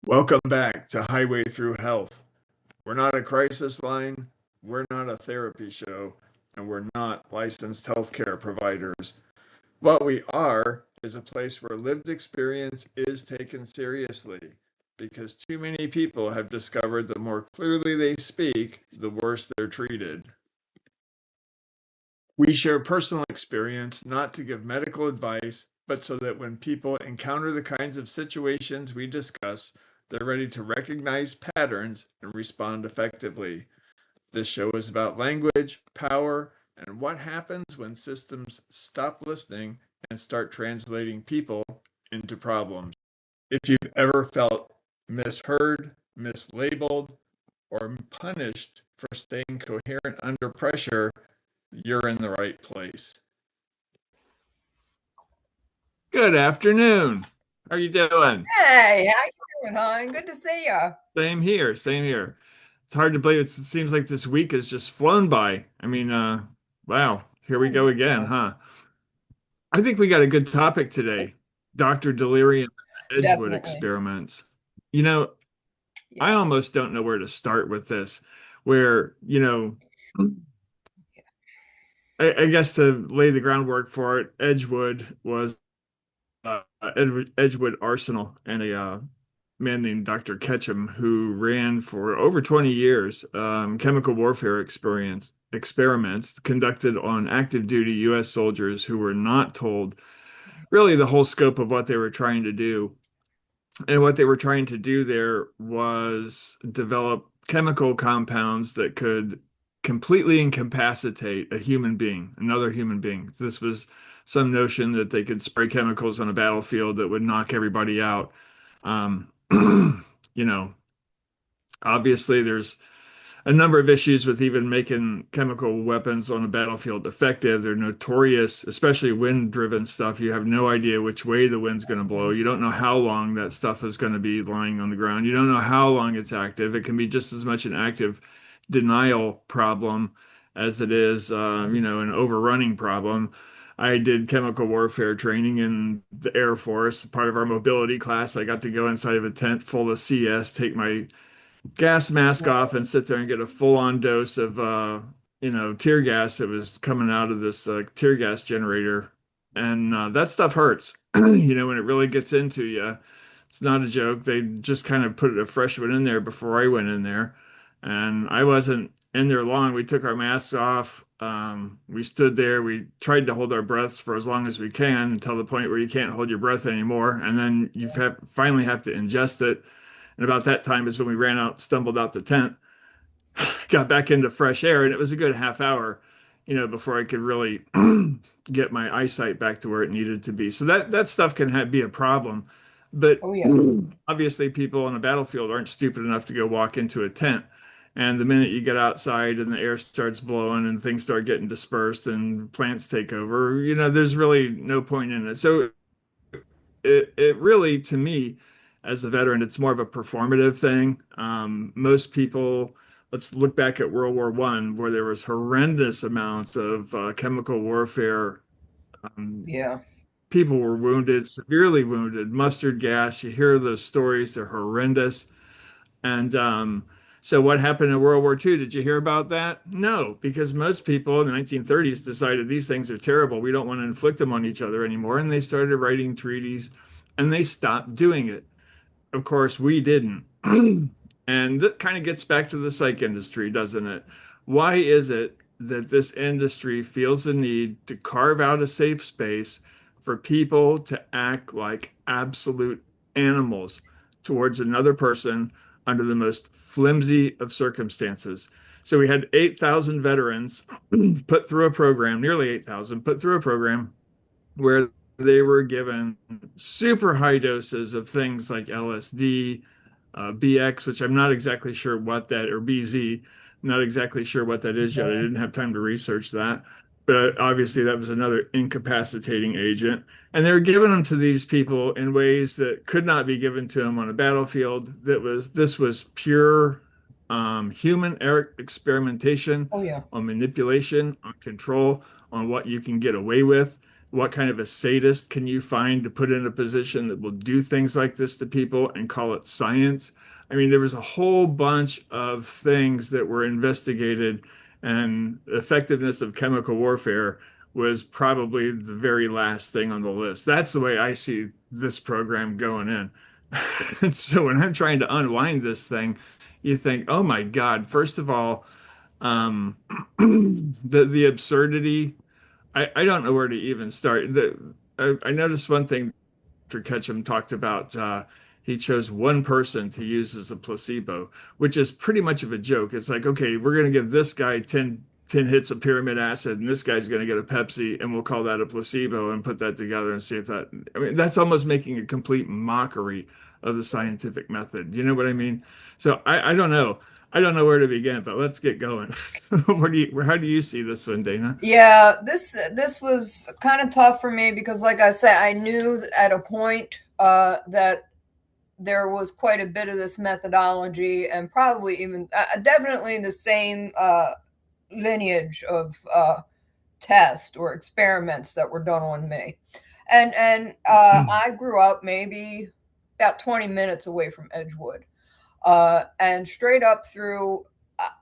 Welcome back to Highway Through Health. We're not a crisis line, we're not a therapy show, and we're not licensed healthcare providers. What we are is a place where lived experience is taken seriously because too many people have discovered the more clearly they speak, the worse they're treated. We share personal experience not to give medical advice, but so that when people encounter the kinds of situations we discuss, they're ready to recognize patterns and respond effectively. This show is about language, power, and what happens when systems stop listening and start translating people into problems. If you've ever felt misheard, mislabeled, or punished for staying coherent under pressure, you're in the right place. Good afternoon. How are you doing? Hey, how you doing, hon? Good to see you. Same here, same here. It's hard to believe it seems like this week has just flown by. Wow, here we Oh, go again, yeah, huh? I think we got a good topic it's today. Dr. Delirium Edgewood definitely. experiments. You know, I Yeah. almost don't know where to start with this, where, I guess to lay the groundwork for it, Edgewood was Edgewood Arsenal and a man named Dr. Ketchum who ran for over 20 years chemical warfare experiments conducted on active duty U.S. soldiers who were not told really the whole scope of what they were trying to do. And what they were trying to do there was develop chemical compounds that could completely incapacitate a human being, another human being. This was some notion that they could spray chemicals on a battlefield that would knock everybody out. Um, you know, Obviously, there's a number of issues with even making chemical weapons on a battlefield effective. They're notorious, especially wind-driven stuff. You have no idea which way the wind's going to blow. You don't know how long that stuff is going to be lying on the ground. You don't know how long it's active. It can be just as much an active denial problem as it is, an overrunning problem. I did chemical warfare training in the Air Force, part of our mobility class. I got to go inside of a tent full of CS, take my gas mask off and sit there and get a full-on dose of tear gas that was coming out of this tear gas generator. And that stuff hurts. When it really gets into you. It's not a joke. They just kind of put a fresh one in there before I went in there. And I wasn't in there long. We took our masks off. We stood there. We tried to hold our breaths for as long as we can until the point where you can't hold your breath anymore. And then finally have to ingest it. And about that time is when we ran out, stumbled out the tent, got back into fresh air, and it was a good half hour, before I could really get my eyesight back to where it needed to be. So that stuff can be a problem. But Oh, yeah. obviously, people on a battlefield aren't stupid enough to go walk into a tent. And the minute you get outside and the air starts blowing and things start getting dispersed and plants take over, there's really no point in it. So it really, to me, as a veteran, it's more of a performative thing. Most people, let's look back at World War One, where there was horrendous amounts of chemical warfare. Um, Yeah. People were wounded, severely wounded, mustard gas. You hear those stories; they're horrendous. And so, what happened in World War II? Did you hear about that? No, because most people in the 1930s decided these things are terrible. We don't want to inflict them on each other anymore. And they started writing treaties and they stopped doing it. Of course, we didn't. And that kind of gets back to the psych industry, doesn't it? Why is it that this industry feels the need to carve out a safe space for people to act like absolute animals towards another person under the most flimsy of circumstances? So we had 8,000 veterans put through a program, nearly 8,000 put through a program where they were given super high doses of things like LSD, BX, which I'm not exactly sure what that, or BZ, not exactly sure what that is yet. I Okay. didn't have time to research that. But obviously, that was another incapacitating agent. And they were giving them to these people in ways that could not be given to them on a battlefield. This was pure human experimentation Oh, yeah. on manipulation, on control, on what you can get away with. What kind of a sadist can you find to put in a position that will do things like this to people and call it science? I mean, there was a whole bunch of things that were investigated, and the effectiveness of chemical warfare was probably the very last thing on the list. That's the way I see this program going in. So when I'm trying to unwind this thing, you think, oh my God, first of all, um, the absurdity. I don't know where to even start. I noticed one thing Dr. Ketchum talked about. He chose one person to use as a placebo, which is pretty much of a joke. It's like, okay, we're going to give this guy 10 hits of pyramid acid, and this guy's going to get a Pepsi, and we'll call that a placebo and put that together and see if that. I mean, that's almost making a complete mockery of the scientific method. You know what I mean? So I don't know. I don't know where to begin, but let's get going. How do you see this one, Dana? Yeah, this was kind of tough for me because, like I said, I knew at a point that there was quite a bit of this methodology, and probably even definitely the same lineage of tests or experiments that were done on me. And I grew up maybe about 20 minutes away from Edgewood, and straight up through,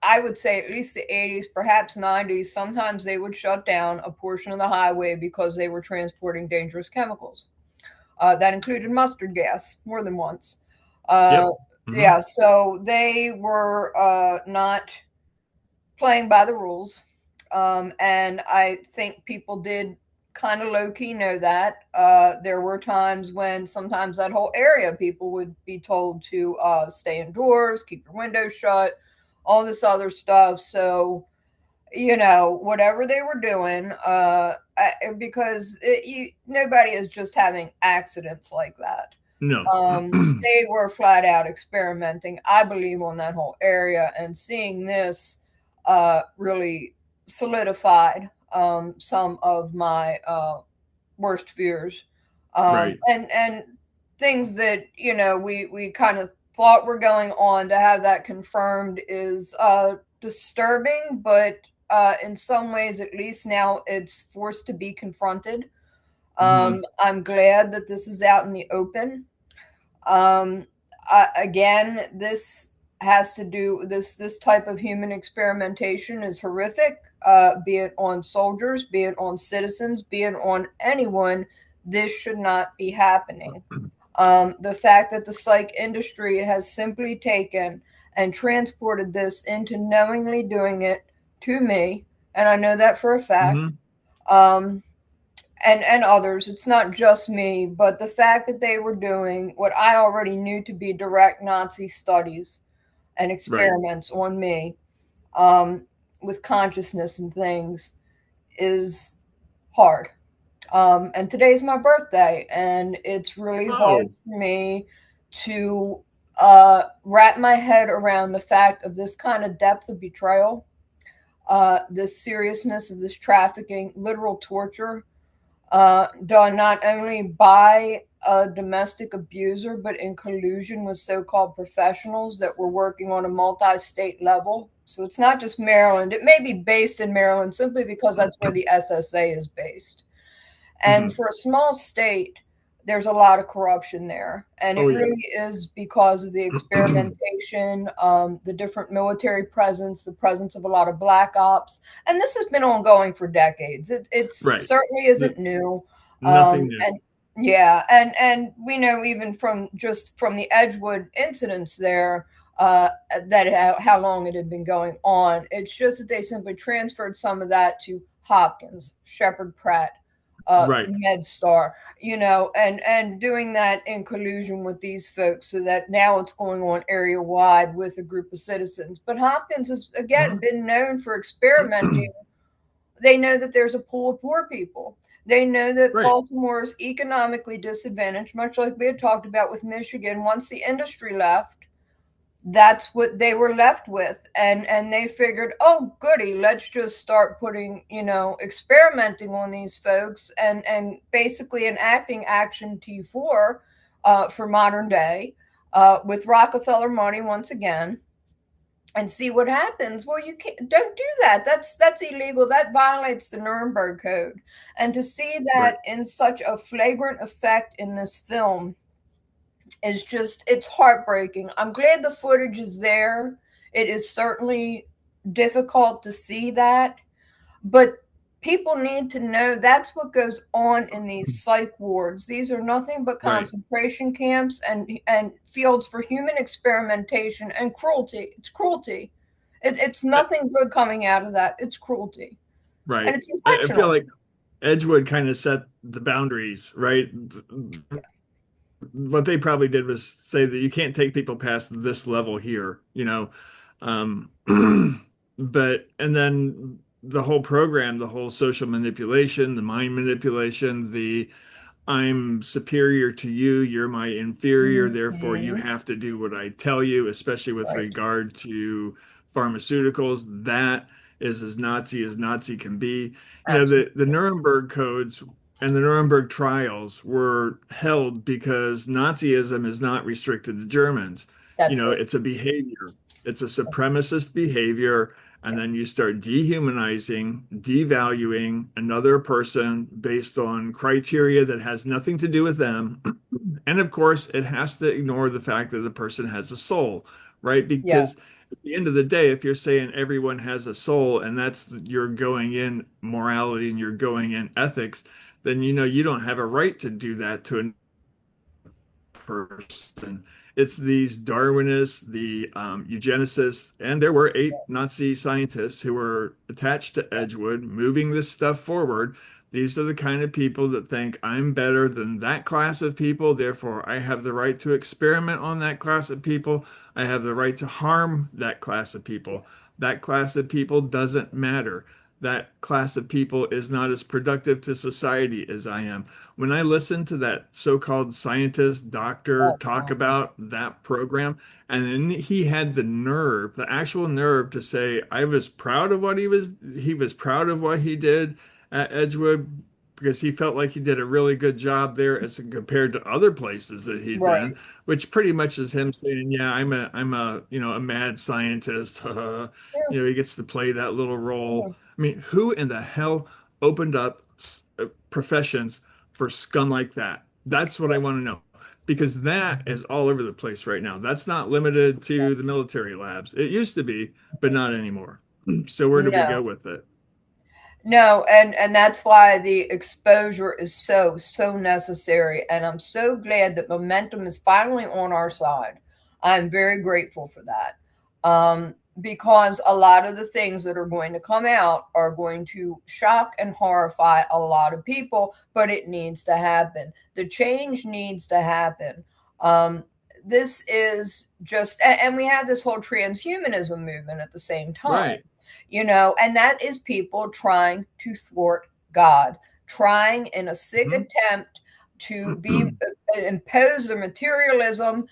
I would say at least the 80s, perhaps 90s. Sometimes they would shut down a portion of the highway because they were transporting dangerous chemicals. That included mustard gas more than once. Uh, Yep. Hmm. yeah, so they were not playing by the rules. And I think people did kind of low key know that. There were times when sometimes that whole area, people would be told to stay indoors, keep your windows shut, all this other stuff. So, whatever they were doing, because nobody is just having accidents like that. No. They were flat out experimenting, I believe, on that whole area, and seeing this really solidified some of my worst fears, Right. and things that we kind of thought were going on. To have that confirmed is disturbing, but in some ways, at least now, it's forced to be confronted. Hmm. I'm glad that this is out in the open. Um, Again, this has to do this type of human experimentation is horrific. Be it on soldiers, be it on citizens, be it on anyone. This should not be happening. The fact that the psych industry has simply taken and transported this into knowingly doing it to me, and I know that for a fact. Hmm. Um, and others. It's not just me, but the fact that they were doing what I already knew to be direct Nazi studies and Right. experiments on me, um, with consciousness and things, is hard. And today's my birthday, and it's really hard Oh. for me to wrap my head around the fact of this kind of depth of betrayal, this seriousness of this trafficking, literal torture, done not only by a domestic abuser, but in collusion with so called professionals that were working on a multi state level. So it's not just Maryland. It may be based in Maryland simply because that's where the SSA is based. And Hmm. for a small state, there's a lot of corruption there. And it Oh yeah. really is because of the experimentation, the different military presence, the presence of a lot of black ops. And this has been ongoing for decades. It's Right. certainly N- isn't new. Nothing new. And yeah, and we know even from just from the Edgewood incidents there, that how long it had been going on. It's just that they simply transferred some of that to Hopkins, Shepherd Pratt, Right. MedStar, and doing that in collusion with these folks, so that now it's going on area wide with a group of citizens. But Hopkins has again Hmm. been known for experimenting. They know that there's a pool of poor people. They know that Right. Baltimore is economically disadvantaged, much like we had talked about with Michigan. Once the industry left, that's what they were left with, and they figured, oh goody, let's just start putting, experimenting on these folks, and basically enacting action T4 for modern day, with Rockefeller money once again. and see what happens. Well, you can't, don't do that. That's illegal. That violates the Nuremberg Code. And to see Right. that in such a flagrant effect in this film is just, it's heartbreaking. I'm glad the footage is there. It is certainly difficult to see that, but people need to know that's what goes on in these psych wards. These are nothing but Right. concentration camps and fields for human experimentation and cruelty. It's cruelty. It's Uh, nothing good coming out of that. It's cruelty, and Right. it's I feel intentional. like Edgewood kind of set the boundaries, right? What they probably did was say that you can't take people past this level here, you know. Um, but and then the whole program, the whole social manipulation, the mind manipulation, the I'm superior to you, you're my inferior, therefore you Mhm. have to do what I tell you, especially with Right. regard to pharmaceuticals. That is as Nazi can be. You know, the Absolutely. Nuremberg codes and the Nuremberg trials were held because Nazism is not restricted to Germans. You That's know, it. it's a behavior, it's a supremacist behavior, and then you start dehumanizing, devaluing another person based on criteria that has nothing to do with them. And of course, it has to ignore the fact that the person has a soul, right? Yeah. Because at the end of the day, if you're saying everyone has a soul and that's you're going in morality and you're going in ethics, then you know you don't have a right to do that to a person. It's these Darwinists, the eugenicists, and there were 8 Nazi scientists who were attached to Edgewood, moving this stuff forward. These are the kind of people that think I'm better than that class of people, therefore I have the right to experiment on that class of people. I have the right to harm that class of people. That class of people doesn't matter. That class of people is not as productive to society as I am. When I listened to that so-called scientist doctor Oh, talk God. about that program, and then he had the nerve, the actual nerve to say, I was proud of what he was proud of what he did at Edgewood because he felt like he did a really good job there as compared to other places that he'd Right. been, which pretty much is him saying, yeah, I'm a, you know, a mad scientist. Yeah. You know, he gets to play that little role. Yeah. I mean, who in the hell opened up professions for scum like that? That's what I want to know. Because that is all over the place right now. That's not limited to the military labs. It used to be, but not anymore. So where do we No. go with it? No, and that's why the exposure is so necessary, and I'm so glad that momentum is finally on our side. I'm very grateful for that, because a lot of the things that are going to come out are going to shock and horrify a lot of people, but it needs to happen. The change needs to happen. Um, this is just, and we have this whole transhumanism movement at the same time, Right. and that is people trying to thwart God, trying in a sick attempt to be impose their materialism,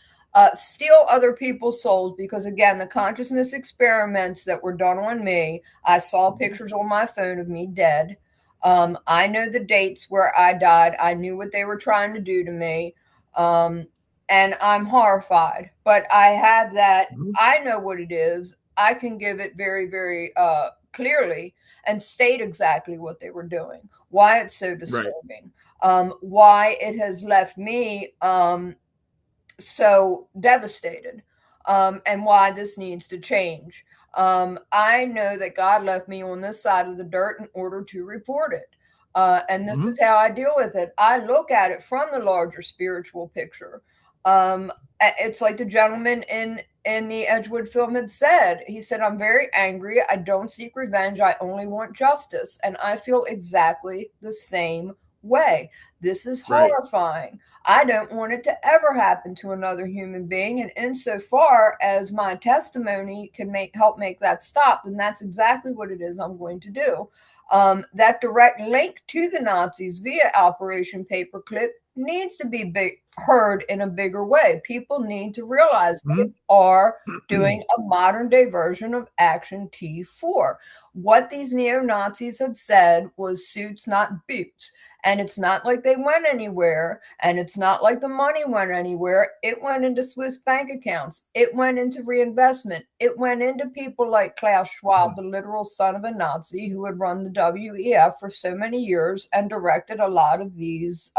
steal other people's souls. Because again, the consciousness experiments that were done on me, I saw pictures on my phone of me dead. I know the dates where I died. I knew what they were trying to do to me. Um, and I'm horrified. But I have that. I know what it is. I can give it very, very clearly and state exactly what they were doing, why it's so Right. disturbing, why it has left me so devastated, and why this needs to change. I know that God left me on this side of the dirt in order to report it. And this is how I deal with it. I look at it from the larger spiritual picture. Um, it's like the gentleman in the Edgewood film had said. He said, "I'm very angry. I don't seek revenge. I only want justice." And I feel exactly the same way. This is Right. horrifying. I don't want it to ever happen to another human being. And insofar as my testimony can help make that stop, then that's exactly what it is I'm going to do. That direct link to the Nazis via Operation Paperclip needs to be heard in a bigger way. People need to realize they are doing a modern day version of Action T4. What these neo Nazis had said was suits, not boots. And it's not like they went anywhere, and it's not like the money went anywhere. It went into Swiss bank accounts. It went into reinvestment. It went into people like Klaus Schwab, the literal son of a Nazi who had run the WEF for so many years and directed a lot of these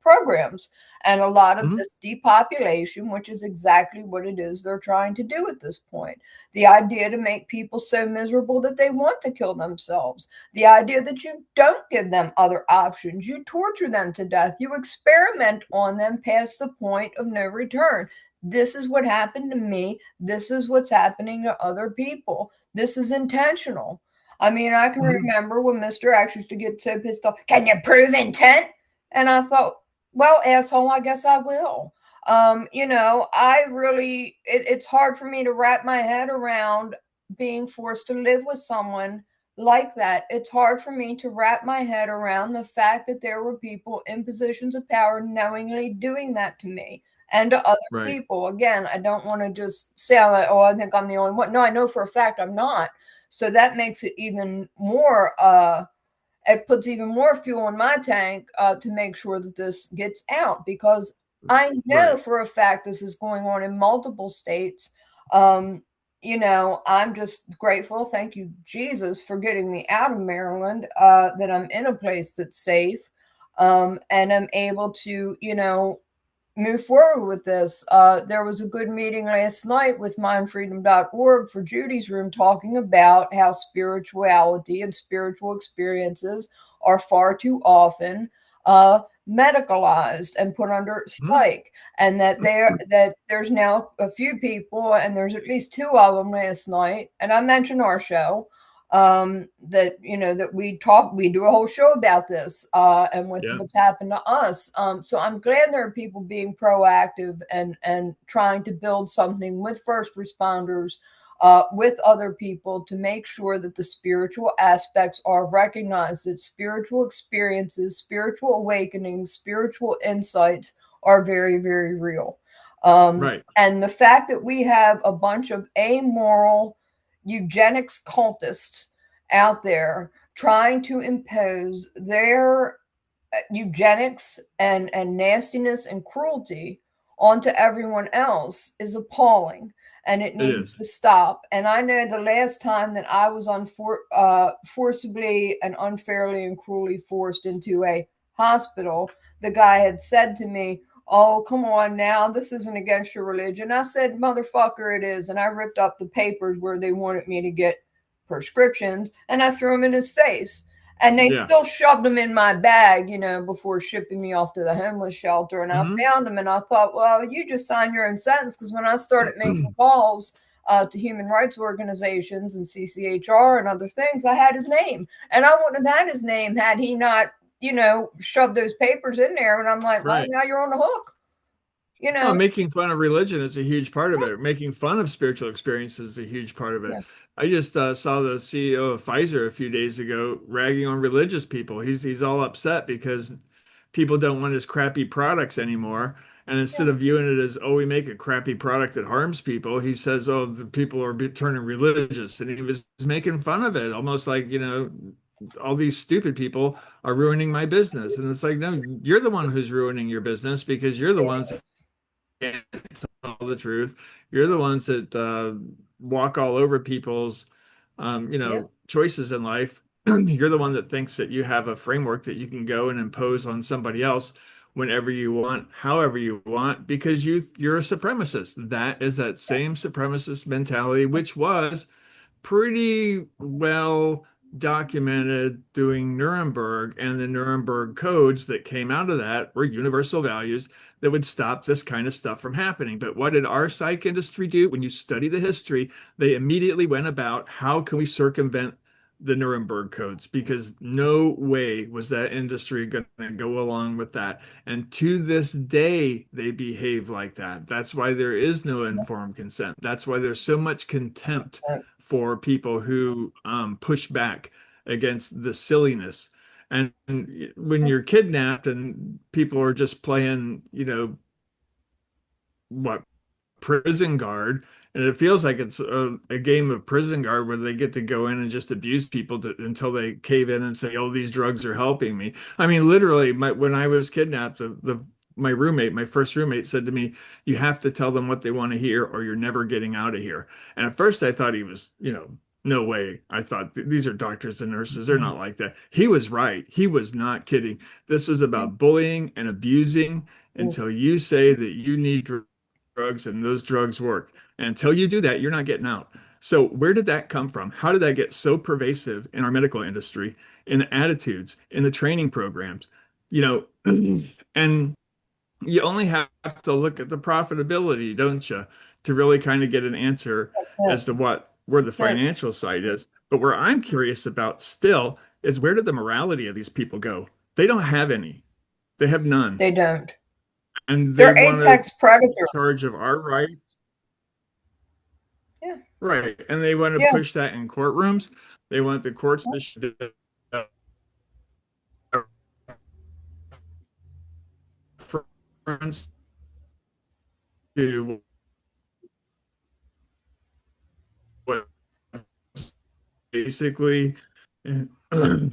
programs and a lot of Mhm. this depopulation, which is exactly what it is they're trying to do at this point. The idea to make people so miserable that they want to kill themselves. The idea that you don't give them other options. You torture them to death. You experiment on them past the point of no return. This is what happened to me. This is what's happening to other people. This is intentional. I mean, I can Mhm. remember when Mr. X used to get so pissed off, can you prove intent? And I thought, well, asshole, I guess I will. I really, it's hard for me to wrap my head around being forced to live with someone like that. It's hard for me to wrap my head around the fact that there were people in positions of power knowingly doing that to me and to other Right. people. Again, I don't want to just say, oh, I think I'm the only one. No, I know for a fact I'm not. So that makes it even more it puts even more fuel in my tank to make sure that this gets out, because I know Right. for a fact this is going on in multiple states. I'm just grateful. Thank you, Jesus, for getting me out of Maryland, that I'm in a place that's safe, and I'm able to, move forward with this. There was a good meeting last night with mindfreedom.org for Judy's room talking about how spirituality and spiritual experiences are far too often medicalized and put under Mhm. psych, and that there's now a few people, and there's at least two of them last night, and I mentioned our show, that that we do a whole show about this, and Yeah. what's happened to us. So I'm glad there are people being proactive and trying to build something with first responders, with other people, to make sure that the spiritual aspects are recognized, that spiritual experiences, spiritual awakenings, spiritual insights are very, very real. Right. And the fact that we have a bunch of amoral eugenics cultists out there trying to impose their eugenics and nastiness and cruelty onto everyone else is appalling, and it It needs is. to stop. And I know the last time that I was forcibly and unfairly and cruelly forced into a hospital, the guy had said to me, oh, come on now, this isn't against your religion. I said, motherfucker, it is. And I ripped up the papers where they wanted me to get prescriptions, and I threw them in his face. And they Yeah. still shoved them in my bag, before shipping me off to the homeless shelter. And I Hmm. found them, and I thought, well, you just signed your own sentence. Because when I started making calls to human rights organizations and CCHR and other things, I had his name. And I wouldn't have had his name had he not, shoved those papers in there. And I'm like, well, Right. now you're on the hook, you Well, know? making fun of religion is a huge part of it. Making fun of spiritual experience is a huge part of it. Yeah. I just saw the CEO of Pfizer a few days ago ragging on religious people. He's all upset because people don't want his crappy products anymore. And instead of viewing it as, oh, we make a crappy product that harms people, he says, oh, the people are turning religious. And he was making fun of it, almost like, all these stupid people are ruining my business. And it's like, no, you're the one who's ruining your business because you're the ones can't tell the truth. You're the ones that walk all over people's, Yeah. choices in life. You're the one that thinks that you have a framework that you can go and impose on somebody else whenever you want, however you want, because you're a supremacist. That is that same Yes. supremacist mentality, which Yes. was pretty well documented doing Nuremberg, and the Nuremberg codes that came out of that were universal values that would stop this kind of stuff from happening. But what did our psych industry do? When you study the history, they immediately went about how can we circumvent the Nuremberg codes, because no way was that industry going to go along with that. And to this day, they behave like that. That's why there is no informed consent. That's why there's so much contempt for people who push back against the silliness. And when you're kidnapped and people are just playing, what, prison guard, And it feels like it's a game of prison guard where they get to go in and just abuse people until they cave in and say, "Oh, these drugs are helping me." I mean, literally, when I was kidnapped, my roommate, my first roommate, said to me, "You have to tell them what they want to hear, or you're never getting out of here." And at first, I thought he was, no way. I thought these are doctors and nurses. They're not like that. He was right. He was not kidding. This was about bullying and abusing until you say that you need drugs and those drugs work. And until you do that, you're not getting out. So where did that come from? How did that get so pervasive in our medical industry, in the attitudes, in the training programs? And you only have to look at the profitability, don't you, to really kind of get an answer That's as it. to where the That's it. financial side is. But where I'm curious about still is, where did the morality of these people go? They don't have any. They have none. They don't. And they They're want to apex predators. charge of our rights. Yeah. Right. And they want to Yeah. push that in courtrooms. They want the courts to to what basically,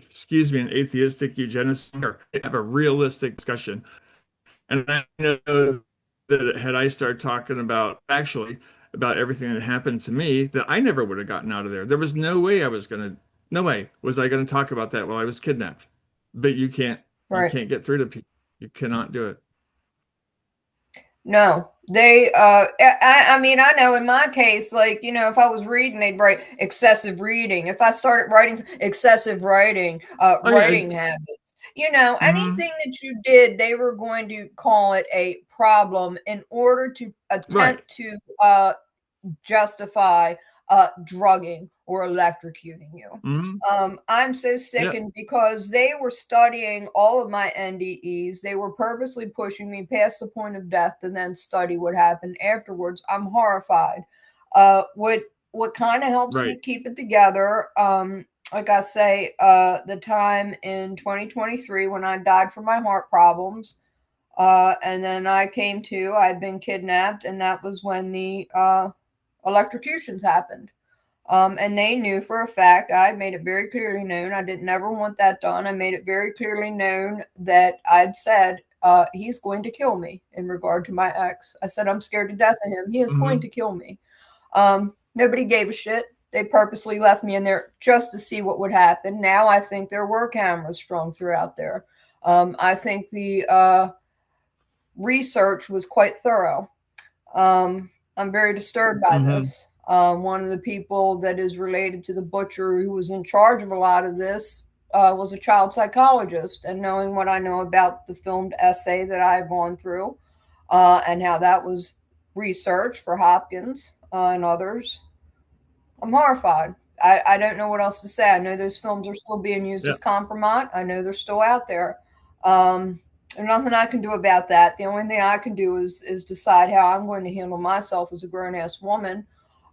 excuse me, an atheistic eugenicist, or have a realistic discussion. And I know that had I started talking about actually about everything that happened to me, that I never would have gotten out of there. There was no way no way was I gonna talk about that while I was kidnapped. But you Right. can't get through to people. You cannot do it. No, they, I mean, I know in my case, like, if I was reading, they'd write excessive reading. If I started writing excessive writing, Oh yeah. writing habits, Mhm. anything that you did, they were going to call it a problem in order to Right. attempt to justify drugging or electrocuting you. Hmm. I'm so Yeah. sickened because they were studying all of my NDEs. They were purposely pushing me past the point of death and then study what happened afterwards. I'm horrified. What kind of helps me Right. keep it together, like I say, the time in 2023 when I died from my heart problems, and then I came to, I'd been kidnapped, and that was when the electrocutions happened. And they knew for a fact, I made it very clearly known, I didn't ever want that done. I made it very clearly known that I'd said, he's going to kill me in regard to my ex. I said, I'm scared to death of him. He is going Hmm. to kill me. Nobody gave a shit. They purposely left me in there just to see what would happen. Now I think there were cameras strung throughout there. I think the research was quite thorough. I'm very disturbed by Hmm. this. One of the people that is related to the butcher who was in charge of a lot of this was a child psychologist. And knowing what I know about the filmed essay that I've gone through and how that was researched for Hopkins and others, I'm horrified. I don't know what else to say. I know those films are still being used Yeah. as compromise. I know they're still out there. There's nothing I can do about that. The only thing I can do is decide how I'm going to handle myself as a grown ass woman.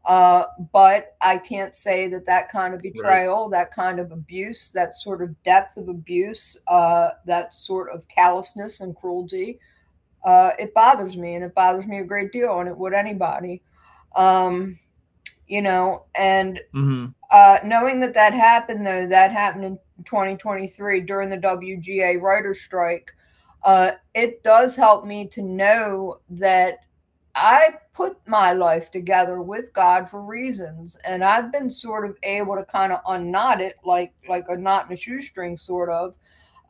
But I can't say that that kind of Right. betrayal, that kind of abuse, that sort of depth of abuse, that sort of callousness and cruelty, it bothers me, and it bothers me a great deal, and it would anybody. Um, and Hmm. knowing that that happened, though, that happened in 2023 during the WGA writer's strike, it does help me to know that I put my life together with God for reasons, and I've been sort of able to kind of unknot it, like a knot in a shoestring, sort of,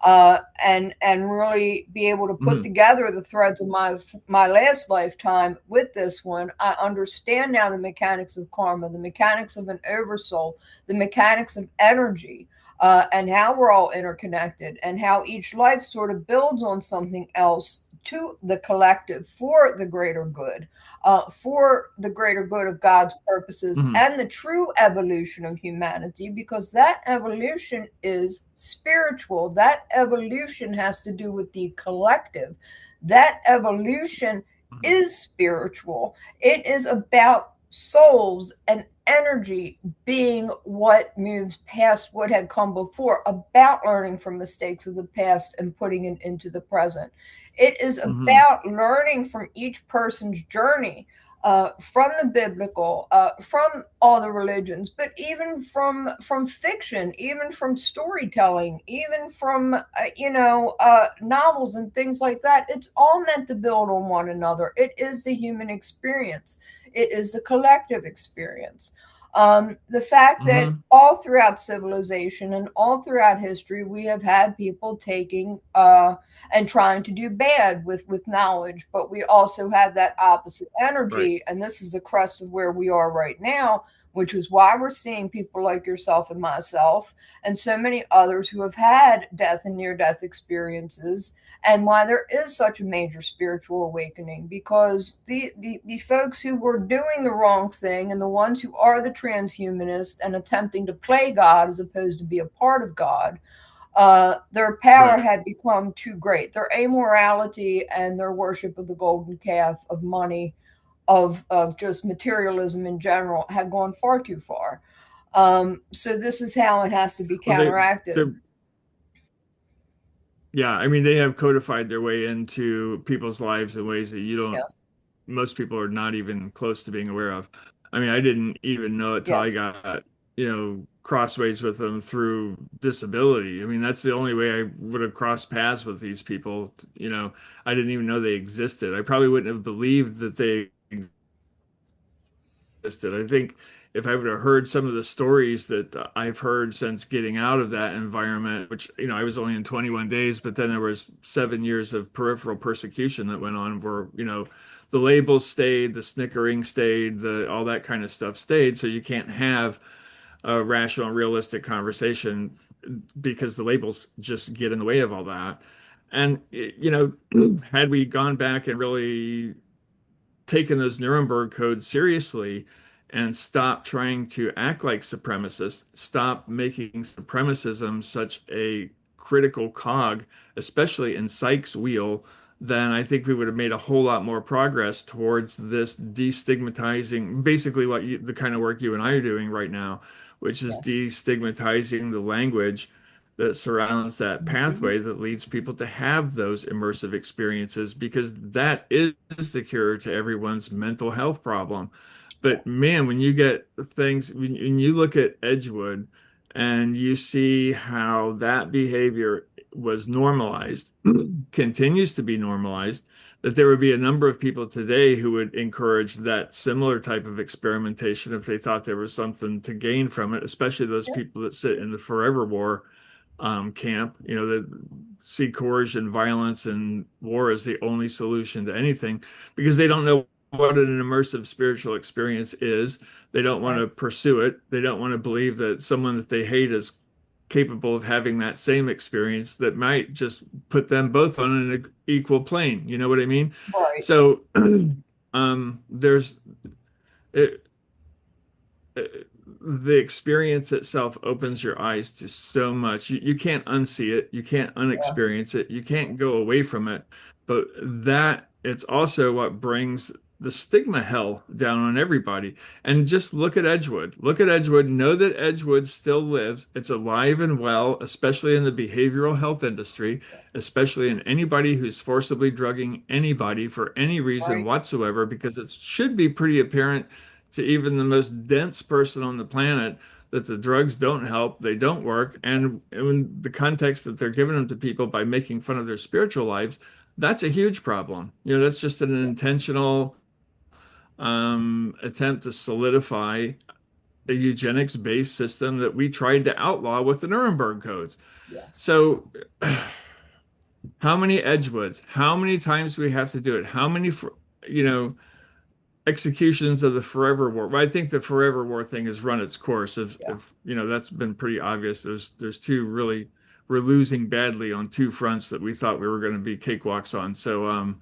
and really be able to put Hmm. together the threads of my last lifetime with this one. I understand now the mechanics of karma, the mechanics of an oversoul, the mechanics of energy, and how we're all interconnected, and how each life sort of builds on something else to the collective for the greater good, for the greater good of God's purposes Hmm. and the true evolution of humanity, because that evolution is spiritual. That evolution has to do with the collective. That evolution Hmm. is spiritual. It is about souls and energy being what moves past what had come before, about learning from mistakes of the past and putting it into the present. It is Hmm. about learning from each person's journey. from the biblical, from all the religions, but even from fiction, even from storytelling, even from novels and things like that. It's all meant to build on one another. It is the human experience. It is the collective experience. The fact that Hmm. all throughout civilization and all throughout history, we have had people taking and trying to do bad with knowledge, but we also have that opposite Right. energy, and this is the crust of where we are right now, which is why we're seeing people like yourself and myself and so many others who have had death and near death experiences, and why there is such a major spiritual awakening, because the folks who were doing the wrong thing and the ones who are the transhumanists and attempting to play God as opposed to be a part of God, their power Right. had become too great. Their amorality and their worship of the golden calf, of money, of just materialism in general, had gone far too far. So this is how it has to be Well, counteracted. they're yeah, I mean, they have codified their way into people's lives in ways that you don't, Yes, most people are not even close to being aware of. I mean, I didn't even know it till I yes, got, crossways with them through disability. I mean, that's the only way I would have crossed paths with these people. I didn't even know they existed. I probably wouldn't have believed that they existed. I think if I would have heard some of the stories that I've heard since getting out of that environment, which, I was only in 21 days, but then there was 7 years of peripheral persecution that went on where, the labels stayed, the snickering stayed, the all that kind of stuff stayed. So you can't have a rational, realistic conversation because the labels just get in the way of all that. And, had we gone back and really taken those Nuremberg codes seriously and stop trying to act like supremacists, stop making supremacism such a critical cog, especially in Psych's wheel, then I think we would have made a whole lot more progress towards this destigmatizing, basically the kind of work you and I are doing right now, which is yes. destigmatizing the language that surrounds that Mhm. pathway that leads people to have those immersive experiences because that is the cure to everyone's mental health problem. But Yes. man, when you get things, when you look at Edgewood and you see how that behavior was normalized, continues to be normalized, that there would be a number of people today who would encourage that similar type of experimentation if they thought there was something to gain from it, especially those Yep. people that sit in the forever war camp, Yes. that see coercion, violence, and war as the only solution to anything because they don't know what an immersive spiritual experience is. They don't want Right. to pursue it. They don't want to believe that someone that they hate is capable of having that same experience that might just put them both on an equal plane. You know what I mean? Right. So, there's it, the experience itself opens your eyes to so much. You can't unsee it, you can't Yeah. unexperience it, you can't go away from it. But that it's also what brings the stigma hell down on everybody. And just look at Edgewood. Look at Edgewood. Know that Edgewood still lives. It's alive and well, especially in the behavioral health industry, especially in anybody who's forcibly drugging anybody for any reason Right. whatsoever, because it should be pretty apparent to even the most dense person on the planet that the drugs don't help, they don't work, and in the context that they're giving them to people by making fun of their spiritual lives, that's a huge problem. That's just an intentional attempt to solidify a eugenics-based system that we tried to outlaw with the Nuremberg codes. Yes. So, how many Edgewoods? How many times do we have to do it? How many, you know, executions of the forever war. Well, I think the forever war thing has run its course. Yeah. If that's been pretty obvious. There's two really we're losing badly on two fronts that we thought we were going to be cakewalks on. So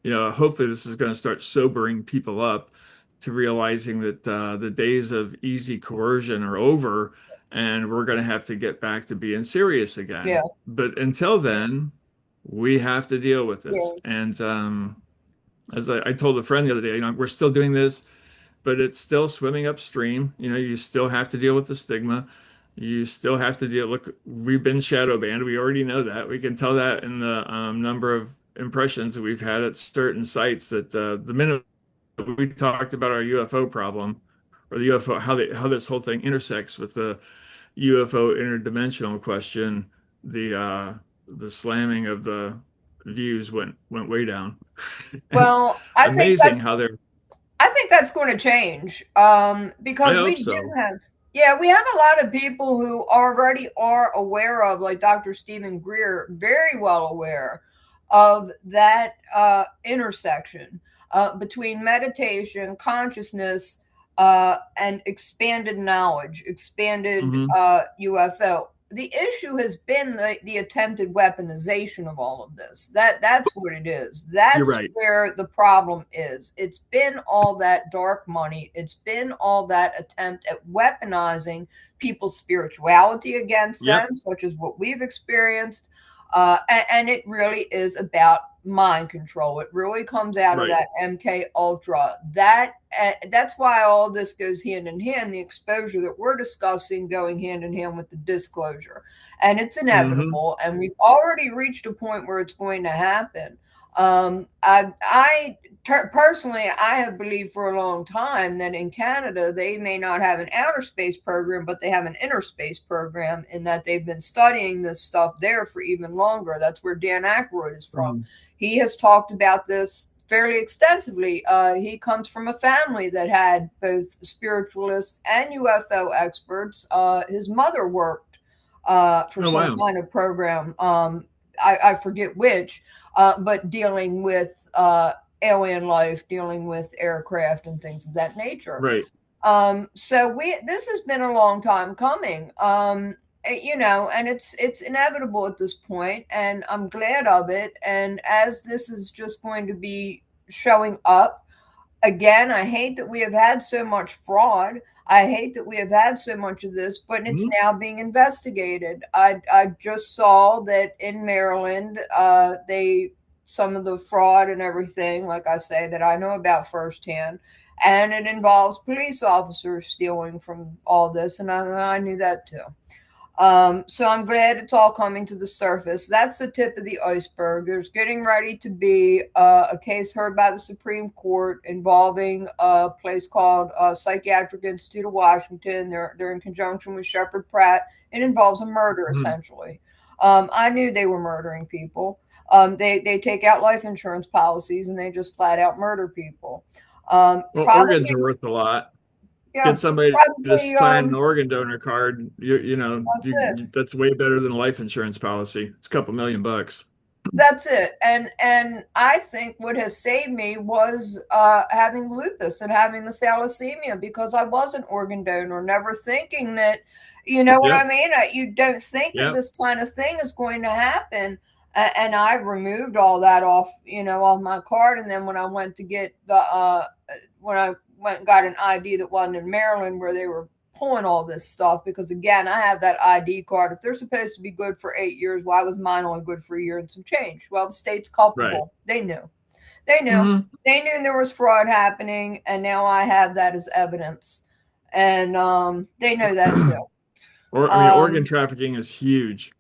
hopefully this is going to start sobering people up to realizing that the days of easy coercion are over and we're going to have to get back to being serious Yeah. again. But until then, we have to deal with this. Yeah. And as I told a friend the other day, we're still doing this, but it's still swimming upstream. You still have to deal with the stigma. You still have to deal. Look, we've been shadow banned. We already know that. We can tell that in the number of impressions that we've had at certain sites that the minute we talked about our UFO problem, or the UFO, how this whole thing intersects with the UFO interdimensional question. The slamming of the views went way down. And it's Well, amazing how they're. I think that's going to change I because hope we do so. have, yeah, we have a lot of people who already are aware of, like Dr. Stephen Greer, very well aware of that intersection between meditation, consciousness, and expanded knowledge, expanded Hmm. UFO. The issue has been the attempted weaponization of all of this. That's what it is. You're That's right. where the problem is. It's been all that dark money. It's been all that attempt at weaponizing people's spirituality against Yep. them, such as what we've experienced. And it really is about mind control. It really comes out of Right. that MK Ultra. That's why all this goes hand in hand. The exposure that we're discussing going hand in hand with the disclosure, and it's Hmm. inevitable. And we've already reached a point where it's going to happen. I personally, I have believed for a long time that in Canada they may not have an outer space program, but they have an inner space program, in that they've been studying this stuff there for even longer. That's where Dan Aykroyd is from. He has talked about this fairly extensively. He comes from a family that had both spiritualists and UFO experts. His mother worked for Oh some wow. kind of program. I forget which, but dealing with alien life, dealing with aircraft and things of that nature. Right. So we this has been a long time coming. And it's inevitable at this point, and I'm glad of it. And as this is just going to be showing up again, I hate that we have had so much fraud. I hate that we have had so much of this, but it's Mhm. now being investigated. I just saw that in Maryland, they some of the fraud and everything, like I say, that I know about firsthand, and it involves police officers stealing from all this, and I knew that too. So I'm glad it's all coming to the surface. That's the tip of the iceberg. There's getting ready to be a case heard by the Supreme Court involving a place called Psychiatric Institute of Washington. They're in conjunction with Shepard Pratt. It involves a murder, Mhm. essentially. I knew they were murdering people. They take out life insurance policies and they just flat out murder people. Well, organs Probably, are worth a lot. Get yeah, somebody to probably. sign an organ donor card. That's it. That's way better than a life insurance policy. It's a couple $1 million. That's it. And I think what has saved me was having lupus and having the thalassemia, because I was an organ donor, never thinking that, you know what I Yep. mean? You don't think that Yep. this kind of thing is going to happen. And I removed all that off, off my card. And then when I went to get when I went and got an ID that wasn't in Maryland, where they were pulling all this stuff, because again, I have that ID card. If they're supposed to be good for 8 years, why was mine only good for a year and some change? Well, the state's Right. culpable. They knew. They knew. Hmm. They knew there was fraud happening, and now I have that as evidence. And they know that too. Or I mean, organ Um, trafficking is huge.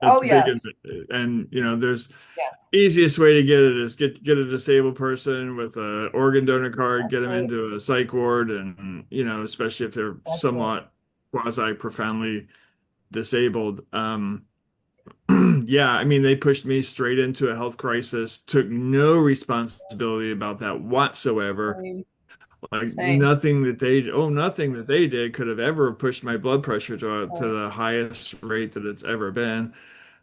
It's oh big, yes, and there's yes, easiest way to get it is get a disabled person with a organ donor card, that's get them it. into a psych ward, and especially if they're That's it. somewhat quasi profoundly disabled. Yeah, I mean, they pushed me straight into a health crisis, took no responsibility about that whatsoever. Same, Like same. nothing that they did could have ever pushed my blood pressure to Same. the highest rate that it's ever been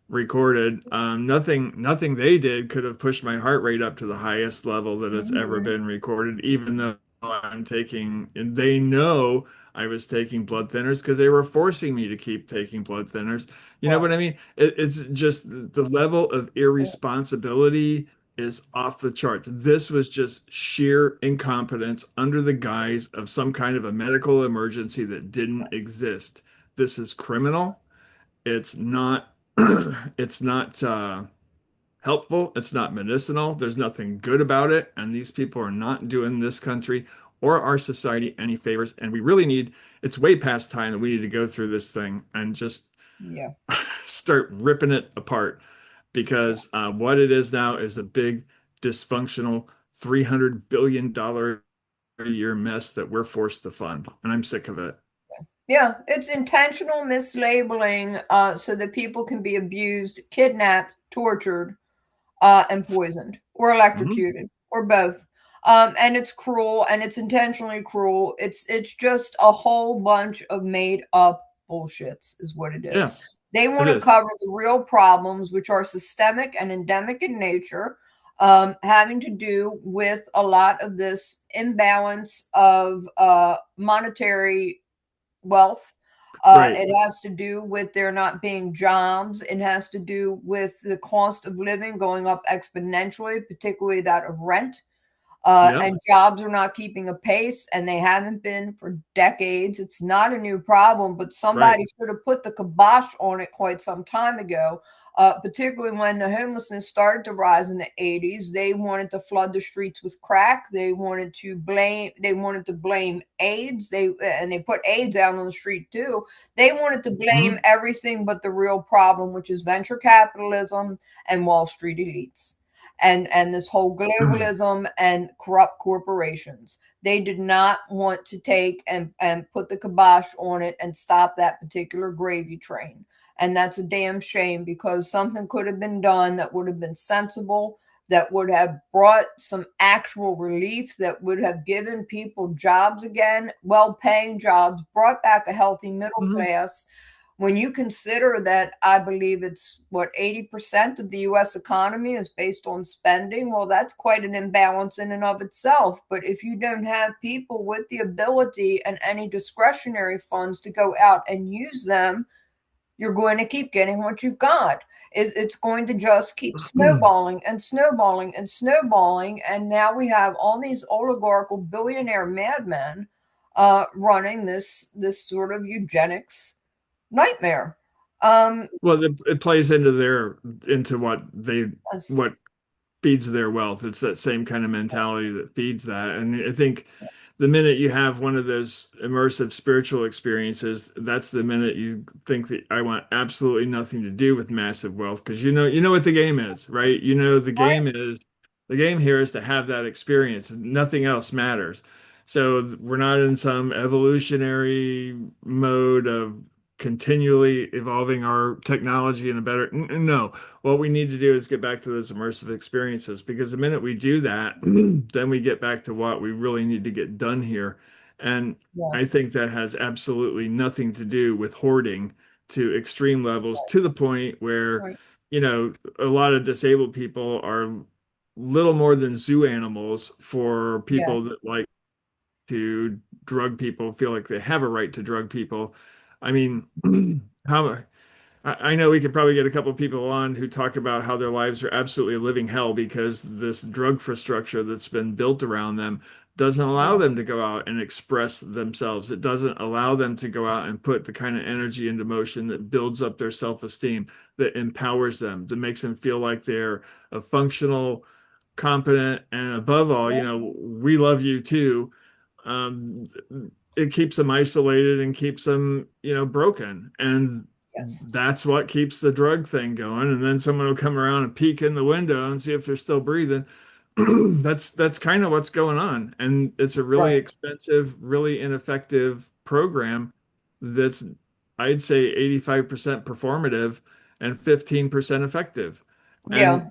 recorded. Nothing they did could have pushed my heart rate up to the highest level that it's ever Mm-hmm. been recorded, even though and they know I was taking blood thinners because they were forcing me to keep taking blood thinners. You know Right. what I mean? It's just the level of That's it. irresponsibility is off the chart. This was just sheer incompetence under the guise of some kind of a medical emergency that didn't exist. This is criminal. It's not it's not helpful. It's not medicinal. There's nothing good about it. And these people are not doing this country or our society any favors. And we really it's way past time that we need to go through this thing and just Yeah. start ripping it apart, Yeah. because what it is now is a big dysfunctional $300 billion year mess that we're forced to fund, and I'm sick of it. Yeah, it's intentional mislabeling so that people can be abused, kidnapped, tortured, and poisoned or Mm-hmm. electrocuted or both. And it's cruel and it's intentionally cruel. It's just a whole bunch of made up bullshits is what it is. Yes, They it want to is. cover the real problems, which are systemic and endemic in nature, having to do with a lot of this imbalance of monetary wealth. Right. It has to do with there not being jobs. It has to do with the cost of living going up exponentially, particularly that of rent. Yep. And jobs are not keeping a pace, and they haven't been for decades. It's not a new problem, but Right. somebody should have put the kibosh on it quite some time ago. Particularly when the homelessness started to rise in the 80s, they wanted to flood the streets with crack. They wanted to blame. They wanted to blame AIDS. They put AIDS out on the street too. They wanted to blame Mm-hmm. everything but the real problem, which is venture capitalism and Wall Street elites and this whole globalism and corrupt corporations. They did not want to take and put the kibosh on it and stop that particular gravy train. And that's a damn shame because something could have been done that would have been sensible, that would have brought some actual relief, that would have given people jobs again, well paying jobs, brought back a healthy middle Mm-hmm. class. When you consider that I believe it's what 80% of the US economy is based on spending, well, that's quite an imbalance in and of itself. But if you don't have people with the ability and any discretionary funds to go out and use them, you're going to keep getting what you've got. It's going to just keep snowballing and snowballing and snowballing. And now we have all these oligarchical billionaire madmen running this sort of eugenics nightmare. Well, it plays into Yes, what feeds their wealth. It's that same kind of mentality that feeds that. And I think the minute you have one of those immersive spiritual experiences, that's the minute you think that I want absolutely nothing to do with massive wealth because you know what the game is, right? You know right. the game here is to have that experience. Nothing else matters. So we're not in some evolutionary mode of continually evolving our technology in a better no, what we need to do is get back to those immersive experiences because the minute we do that, then we get back to what we really need to get done here. And I Yes, think that has absolutely nothing to do with hoarding to extreme levels to the point where, right. a lot of disabled people are little more than zoo animals for people Yes, that like to drug people, feel like they have a right to drug people. I mean, how I know we could probably get a couple of people on who talk about how their lives are absolutely a living hell because this drug infrastructure that's been built around them doesn't allow yeah, them to go out and express themselves. It doesn't allow them to go out and put the kind of energy into motion that builds up their self-esteem, that empowers them, that makes them feel like they're a functional, competent, and above all, yeah, we love you too. um, it keeps them isolated and keeps them, broken. And yes, that's what keeps the drug thing going. And then someone will come around and peek in the window and see if they're still breathing. That's kind of what's going on. And it's a really right. expensive, really ineffective program that's, I'd say, 85% performative and 15% effective. Yeah, And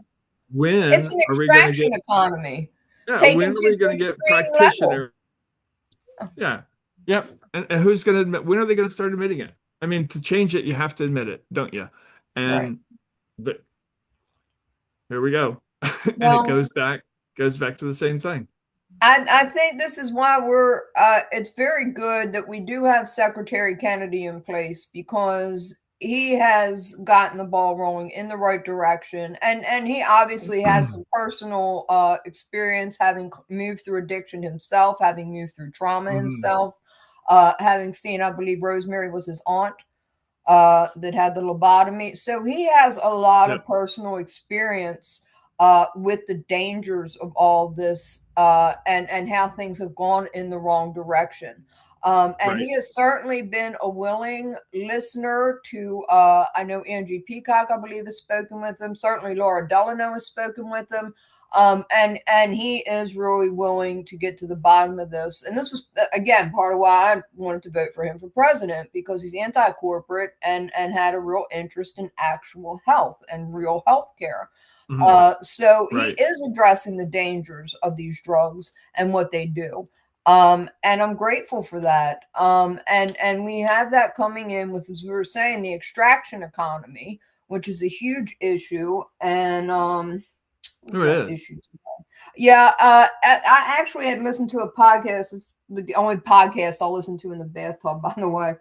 it's when an are we going to extraction get, economy yeah, taken when are to we the going to get extreme level. practitioners? Yeah. Yep. And who's going to admit, when are they going to start admitting it? I mean, to change it, you have to admit it, don't you? Right. And the, here we go. And it Well, goes back to the same thing. I think this is why it's very good that we do have Secretary Kennedy in place because he has gotten the ball rolling in the right direction. And he obviously has some personal experience having moved through addiction himself, having moved through trauma Mhm. himself, having seen, I believe Rosemary was his aunt that had the lobotomy. So he has a lot of Yep. personal experience with the dangers of all this and how things have gone in the wrong direction. And Right. he has certainly been a willing listener to, I know Angie Peacock, I believe, has spoken with him. Certainly Laura Delano has spoken with him. And he is really willing to get to the bottom of this. And this was again part of why I wanted to vote for him for president, because he's anti-corporate and had a real interest in actual health and real health care. Mhm. So he Right. is addressing the dangers of these drugs and what they do. And I'm grateful for that. And we have that coming in with, as we were saying, the extraction economy, which is a huge issue. And what's Oh, it that is. issue? Yeah, I actually had listened to a podcast. It's the only podcast I'll listen to in the bathtub, by the way.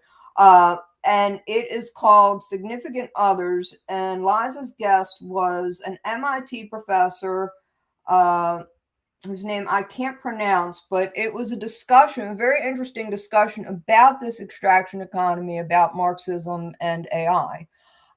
And it is called Significant Others. And Liza's guest was an MIT professor, uh, whose name I can't pronounce, but it was a discussion, a very interesting discussion about this extraction economy, about Marxism and AI.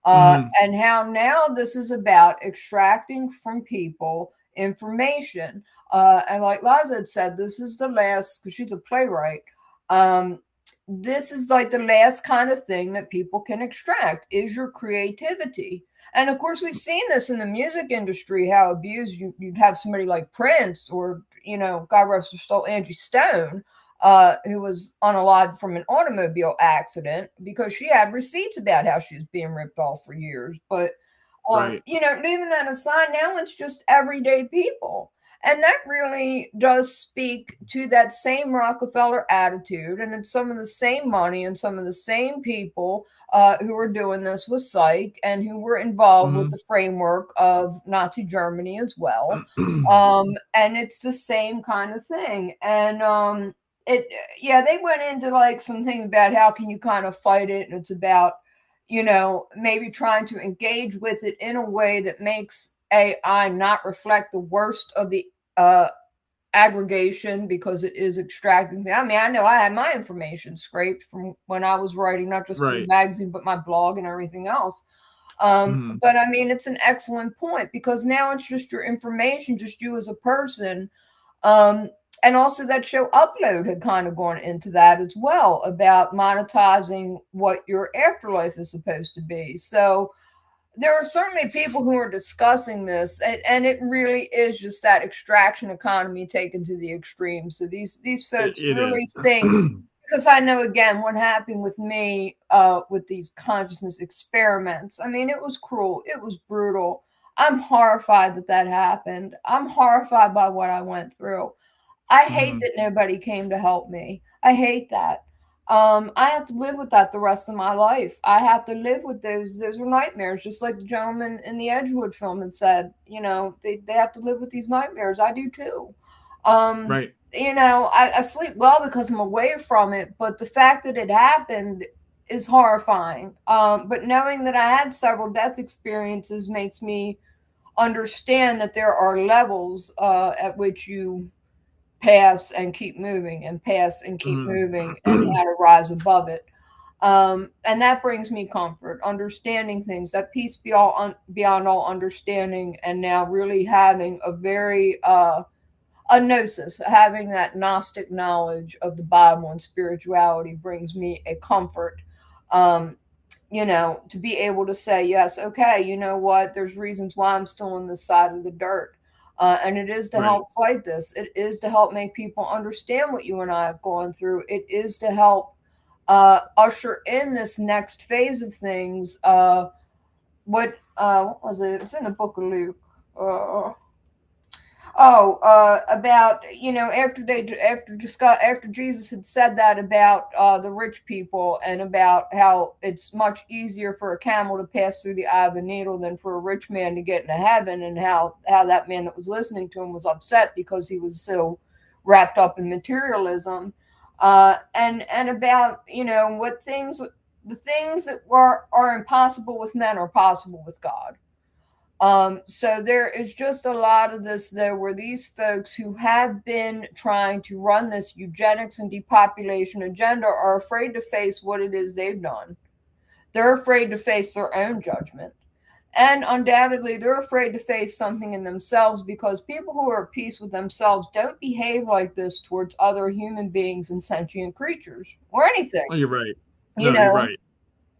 Mhm. And how now this is about extracting from people information. And like Liza had said, this is the last, because she's a playwright. Um, this is like the last kind of thing that people can extract is your creativity. And of course, we've seen this in the music industry, how abused you'd have somebody like Prince, or, God rest his soul, Angie Stone, who was unalive from an automobile accident because she had receipts about how she was being ripped off for years. But, Right. leaving that aside, now it's just everyday people. And that really does speak to that same Rockefeller attitude. And it's some of the same money and some of the same people who were doing this with psych and who were involved with Mhm. the framework of Nazi Germany as well. And it's the same kind of thing. And it, yeah, they went into like something about how can you kind of fight it. And it's about, maybe trying to engage with it in a way that makes AI not reflect the worst of the uh, aggregation, because it is extracting. I mean, I know I had my information scraped from when I was writing, not just for the Right. magazine, but my blog and everything else. Mhm. But I mean, it's an excellent point, because now it's just your information, just you as a person. Um, and also that show Upload had kind of gone into that as well, about monetizing what your afterlife is supposed to be. So there are certainly people who are discussing this, and it really is just that extraction economy taken to the extreme. So these folks It really is. think, because I know again what happened with me with these consciousness experiments. I mean, it was cruel, it was brutal. I'm horrified that that happened. I'm horrified by what I went through. I hate Mhm. that nobody came to help me. I hate that. I have to live with that the rest of my life. I have to live with those. Those were nightmares, just like the gentleman in the Edgewood film had said. They have to live with these nightmares. I do too. Um, Right. I sleep well because I'm away from it, but the fact that it happened is horrifying. But knowing that I had several death experiences makes me understand that there are levels at which you pass and keep moving and pass and keep Mhm. moving, and how to rise above it. And that brings me comfort, understanding things, that peace beyond all understanding, and now really having a very a gnosis, having that Gnostic knowledge of the Bible and spirituality brings me a comfort. Um, to be able to say, yes, okay, you know what, there's reasons why I'm still on this side of the dirt. And it is to Right. help fight this. It is to help make people understand what you and I have gone through. It is to help usher in this next phase of things. What was it? It's in the book of Luke. Uh, about, after Jesus had said that about the rich people, and about how it's much easier for a camel to pass through the eye of a needle than for a rich man to get into heaven, and how that man that was listening to him was upset because he was so wrapped up in materialism, and about, what things, the things that are impossible with men are possible with God. So there is just a lot of this, though, where these folks who have been trying to run this eugenics and depopulation agenda are afraid to face what it is they've done. They're afraid to face their own judgment. And undoubtedly, they're afraid to face something in themselves, because people who are at peace with themselves don't behave like this towards other human beings and sentient creatures or anything. Oh, you're right. You No, you're know, right.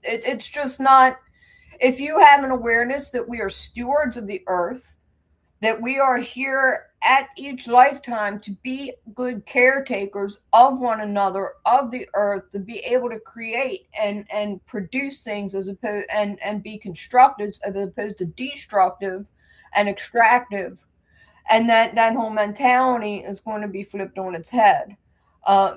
it's just not. If you have an awareness that we are stewards of the earth, that we are here at each lifetime to be good caretakers of one another, of the earth, to be able to create and produce things as opposed and be constructive as opposed to destructive and extractive. And that whole mentality is going to be flipped on its head,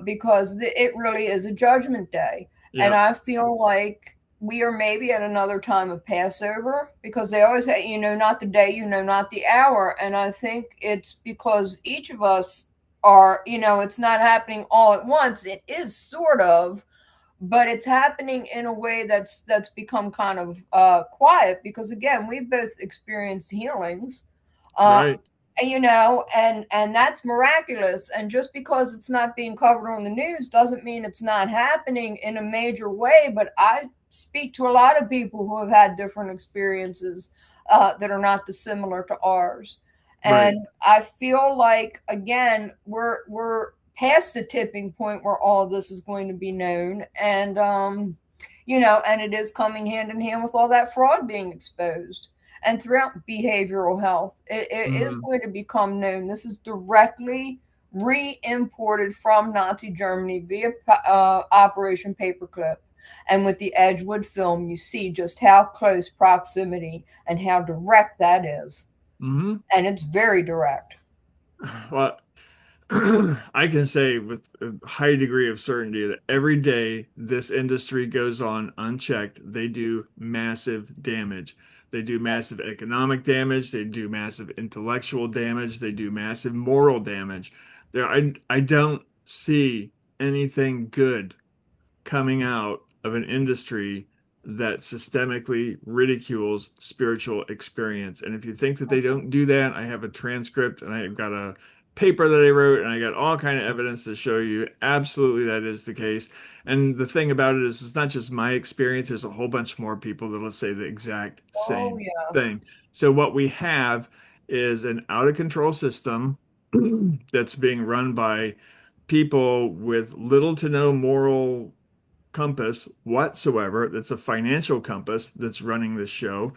because it really is a judgment day. And Yeah. I feel like we are maybe at another time of Passover, because they always say, not the day, not the hour. And I think it's because each of us are, it's not happening all at once. It is sort of, but it's happening in a way that's become kind of quiet, because again, we've both experienced healings, uh, Right. and that's miraculous. And just because it's not being covered on the news doesn't mean it's not happening in a major way. But I speak to a lot of people who have had different experiences that are not dissimilar to ours. Right. And I feel like, again, we're past the tipping point where all of this is going to be known. And and it is coming hand in hand with all that fraud being exposed. And throughout behavioral health, it is Hmm. going to become known. This is directly re-imported from Nazi Germany via Operation Paperclip. And with the Edgewood film, you see just how close proximity and how direct that is. Hmm. And it's very direct. Well, I can say with a high degree of certainty that every day this industry goes on unchecked, they do massive damage. They do Yes. massive economic damage. They do massive intellectual damage. They do massive moral damage. I don't see anything good coming out of an industry that systemically ridicules spiritual experience. And if you think that they don't do that, I have a transcript and I've got a paper that I wrote and I got all kind of evidence to show you absolutely that is the case. And the thing about it is it's not just my experience, there's a whole bunch more people that will say the exact Oh, same yes. thing. So what we have is an out of control system that's being run by people with little to no moral compass whatsoever. That's a financial compass that's running this show.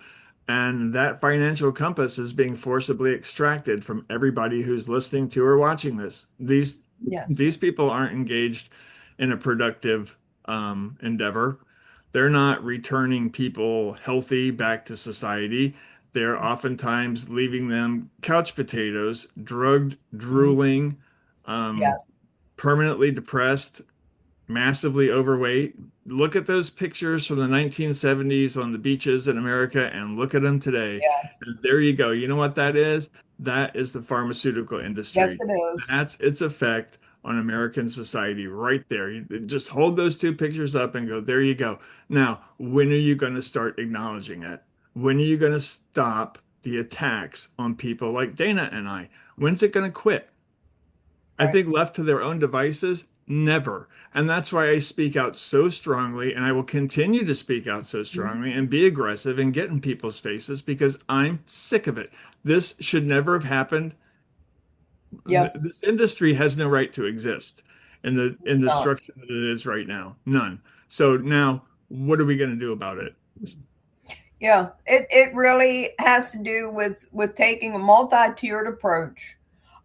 And that financial compass is being forcibly extracted from everybody who's listening to or watching this. Yes. These people aren't engaged in a productive endeavor. They're not returning people healthy back to society. They're oftentimes leaving them couch potatoes, drugged, Mhm. drooling, um, Yes. permanently depressed, massively overweight. Look at those pictures from the 1970s on the beaches in America and look at them today. Yes. And there you go. You know what that is? That is the pharmaceutical Yes, industry. it is. That's its effect on American society right there. You just hold those two pictures up and go, there you go. Now, when are you going to start acknowledging it? When are you going to stop the attacks on people like Dana and I? When's it going to quit? I Right. think left to their own devices, never. And that's why I speak out so strongly, and I will continue to speak out so Mhm. strongly and be aggressive and get in people's faces because I'm sick of it. This should never have happened. Yeah. This industry has no right to exist in the No. structure that it is right now. None. So now, what are we going to do about it? Yeah. It really has to do with taking a multi-tiered approach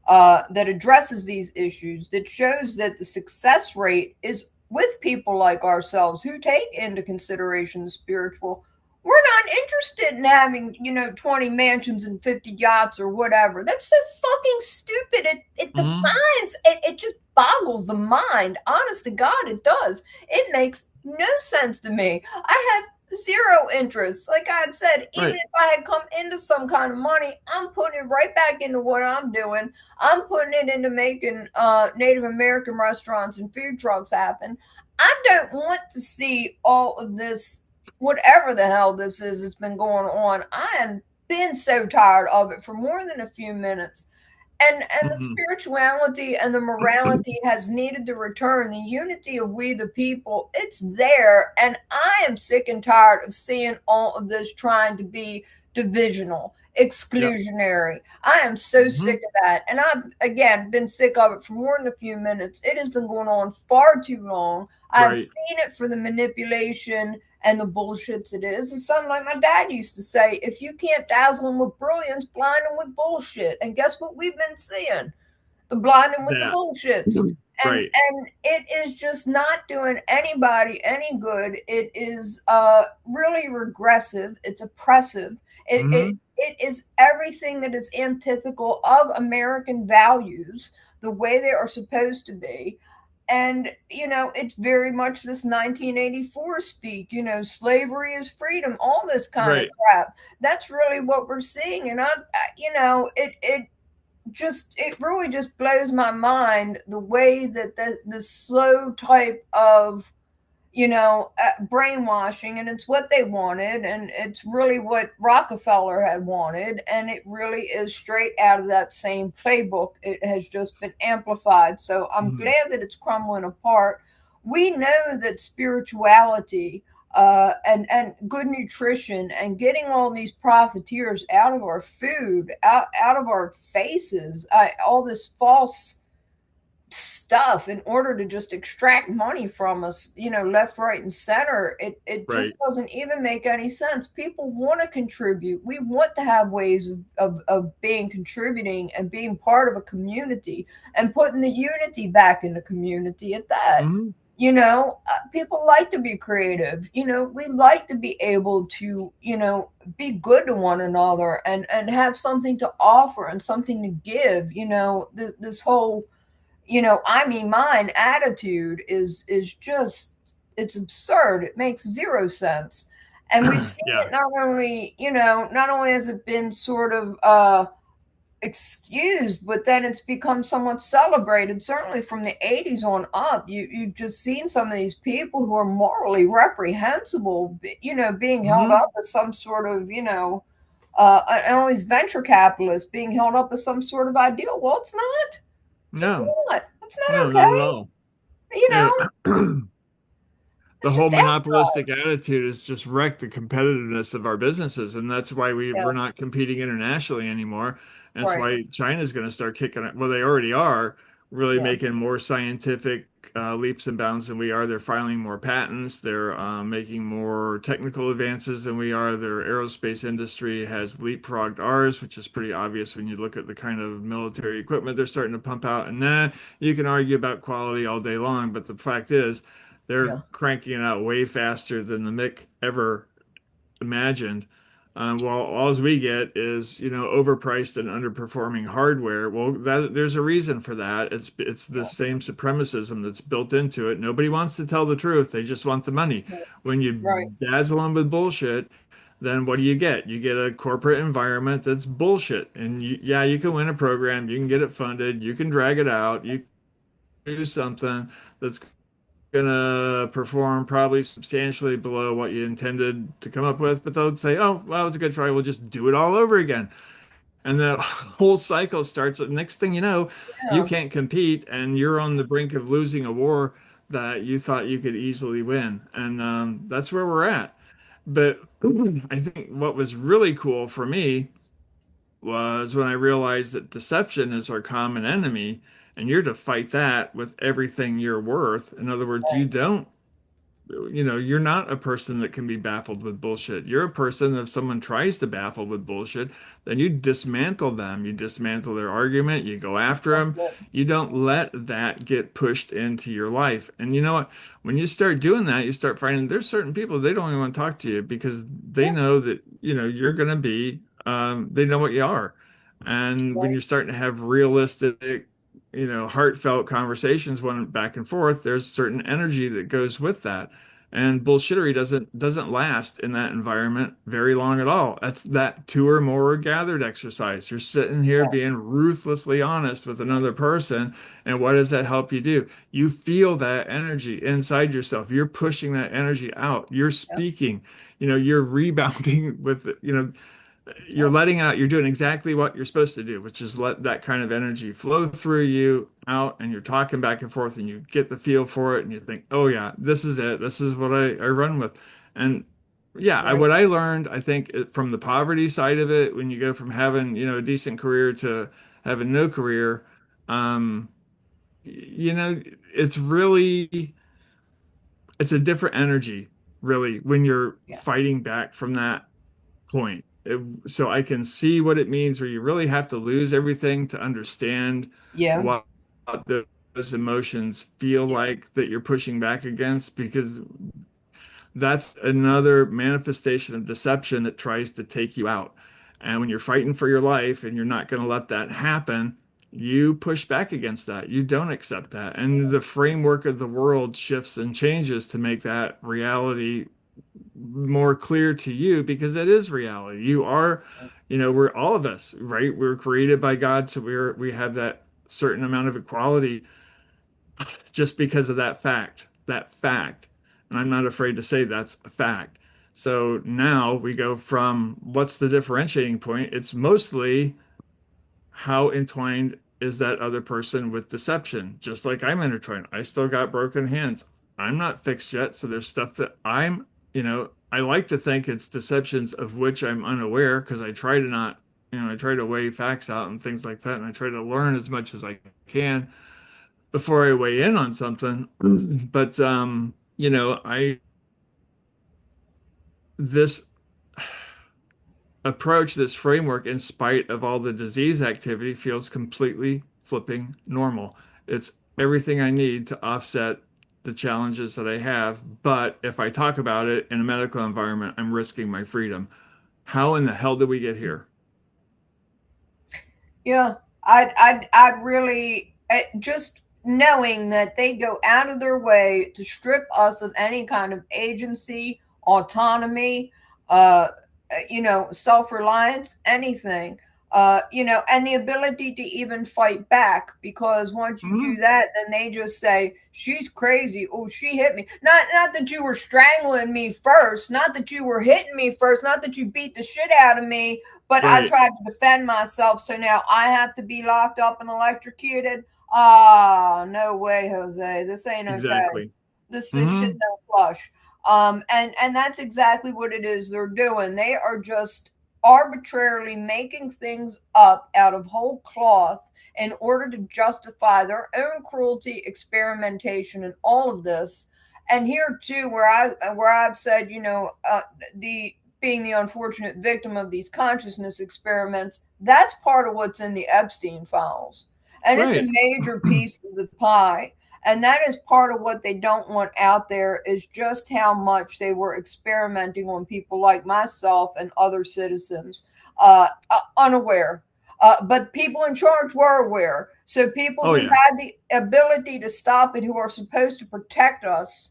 that addresses these issues, that shows that the success rate is with people like ourselves who take into consideration the spiritual. We're not interested in having, 20 mansions and 50 yachts or whatever. That's so fucking stupid. It Mhm. defies, it just boggles the mind. Honest to God, it does. It makes no sense to me. I have zero interest. Like I had said, even Right. if I had come into some kind of money, I'm putting it right back into what I'm doing. I'm putting it into making Native American restaurants and food trucks happen. I don't want to see all of this, whatever the hell this is that's been going on. I am been so tired of it for more than a few minutes. And the Mhm. spirituality and the morality has needed to return. The unity of we the people, it's there. And I am sick and tired of seeing all of this trying to be divisional, Yep. exclusionary. I am so Hmm. sick of that. And I've, again, been sick of it for more than a few minutes. It has been going on far too long. I've Right. seen it for the manipulation and the bullshits it is. It's something like my dad used to say, if you can't dazzle them with brilliance, blind them with bullshit. And guess what we've been seeing? The blinding with the That. bullshits. Right. And it is just not doing anybody any good. It is really regressive. It's oppressive. Hmm. It is everything that is antithetical of American values, the way they are supposed to be. And it's very much this 1984 speak, slavery is freedom, all this kind of Right. crap. That's really what we're seeing. And it really just blows my mind the way that the slow type of brainwashing, and it's what they wanted, and it's really what Rockefeller had wanted, and it really is straight out of that same playbook. It has just been amplified, so I'm Hmm. glad that it's crumbling apart. We know that spirituality, and good nutrition, and getting all these profiteers out of our food, out of our faces, all this false stuff in order to just extract money from us, left, right, and center. It Right. just doesn't even make any sense. People want to contribute. We want to have ways of being contributing and being part of a community and putting the unity back in the community at that. Hmm. People like to be creative. We like to be able to, be good to one another and have something to offer and something to give. This whole I mean mine attitude is just, it's absurd. It makes zero sense. And we've seen Yeah. it not only has it been sort of excused, but then it's become somewhat celebrated, certainly from the 80s on up. You've just seen some of these people who are morally reprehensible, being held Hmm. up as some sort of, and all these venture capitalists being held up as some sort of ideal. Well, it's not. It's No. not. It's not No, not at okay. all. You Yeah. know, The it's whole just monopolistic outside. attitude has just wrecked the competitiveness of our businesses, and that's why we're Yes, not competing internationally anymore. That's right. why China's going to start kicking it. Well, they already are really Yeah, making more scientific leaps and bounds than we are. They're filing more patents. They're making more technical advances than we are. Their aerospace industry has leapfrogged ours, which is pretty obvious when you look at the kind of military equipment they're starting to pump out. And you can argue about quality all day long, but the fact is, they're yeah, cranking it out way faster than the Mick ever imagined. Well, all we get is, overpriced and underperforming hardware. Well, there's a reason for that. It's the yeah, same supremacism that's built into it. Nobody wants to tell the truth. They just want the money. yeah, When you right. dazzle them with bullshit, then what do you get? You get a corporate environment that's bullshit. And yeah, you can win a program, you can get it funded, you can drag it out, you can do something that's gonna perform probably substantially below what you intended to come up with, but they'll say, "Oh, well, it was a good try. We'll just do it all over again." And the whole cycle starts. Next thing you know, you Yeah, can't compete, and you're on the brink of losing a war that you thought you could easily win. And that's where we're at. But I think what was really cool for me was when I realized that deception is our common enemy, and you're to fight that with everything you're worth. In other words, right. you're not a person that can be baffled with bullshit. You're a person, if someone tries to baffle with bullshit, then you dismantle them. You dismantle their argument. You go after That's them. it. You don't let that get pushed into your life. And you know what? When you start doing that, you start finding there's certain people they don't even want to talk to you because they Yeah, know that, you're going to they know what you are. And when right. you're starting to have realistic, heartfelt conversations one back and forth, there's certain energy that goes with that. And bullshittery doesn't last in that environment very long at all. That's that two or more gathered exercise. You're sitting here Yeah, being ruthlessly honest with another person, and what does that help you do? You feel that energy inside yourself. You're pushing that energy out. You're yeah, speaking, you're rebounding with, you're yeah, letting out, you're doing exactly what you're supposed to do, which is let that kind of energy flow through you out, and you're talking back and forth, and you get the feel for it, and you think, oh yeah, this is it. This is what I run with. And yeah, right? what I learned, I think, from the poverty side of it, when you go from having, a decent career to having no career, um, you know, it's really, it's a different energy, really, when you're Yeah. fighting back from that point. So I can see what it means where you really have to lose everything to understand Yeah. what those emotions feel Yeah. like that you're pushing back against, because that's another manifestation of deception that tries to take you out. And when you're fighting for your life and you're not going to let that happen, you push back against that. You don't accept that. And the framework of the world shifts and changes to make that reality more clear to you, because it is reality. You are, we're all of us, right? We're created by God, so we have that certain amount of equality just because of that fact. And I'm not afraid to say that's a fact. So now we go from what's the differentiating point? It's mostly how entwined is that other person with deception? Just like I'm intertwined. I still got broken hands. I'm not fixed yet. So there's stuff that I like to think it's deceptions of which I'm unaware, because I try to not, I try to weigh facts out and things like that. And I try to learn as much as I can before I weigh in on something. But I this approach, this framework, in spite of all the disease activity, feels completely flipping normal. It's everything I need to offset the challenges that I have. But if I talk about it in a medical environment, I'm risking my freedom. How in the hell did we get here? Yeah, I really just knowing that they go out of their way to strip us of any kind of agency, autonomy, self reliance, anything, and the ability to even fight back. Because once you do Mhm. that, then they just say she's crazy. Oh, she hit me. Not that you were strangling me first. Not that you were hitting me first. Not that you beat the shit out of me, but I Right. tried to defend myself, so now I have to be locked up and electrocuted. Ah, no way, Jose. This ain't okay. Exactly. This shit Hmm. don't flush. And that's exactly what it is they're doing. They are just arbitrarily making things up out of whole cloth in order to justify their own cruelty, experimentation, and all of this. And here too, where I've said, the being the unfortunate victim of these consciousness experiments, that's part of what's in the Epstein files. And it's a Right. major piece of the pie. And that is part of what they don't want out there, is just how much they were experimenting on people like myself and other citizens, unaware. But people in charge were aware. So people Oh who yeah. had the ability to stop it, who are supposed to protect us,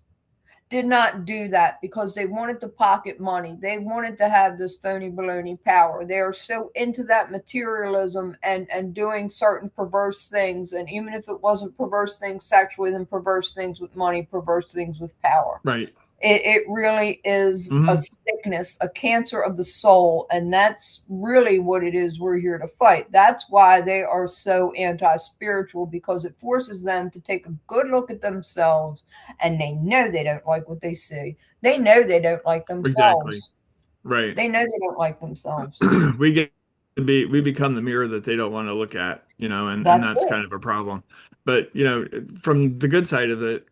did not do that because they wanted to pocket money. They wanted to have this phony baloney power. They are so into that materialism and doing certain perverse things. And even if it wasn't perverse things sexually, then perverse things with money, perverse things with power. Right. It really is a Hmm. sickness, a cancer of the soul. And that's really what it is we're here to fight. That's why they are so anti spiritual, because it forces them to take a good look at themselves, and they know they don't like what they see. They know they don't like Exactly. themselves. Right. They know they don't like themselves. we get we become the mirror that they don't want to look at, and That's that's it. kind of a problem. But from the good side of it,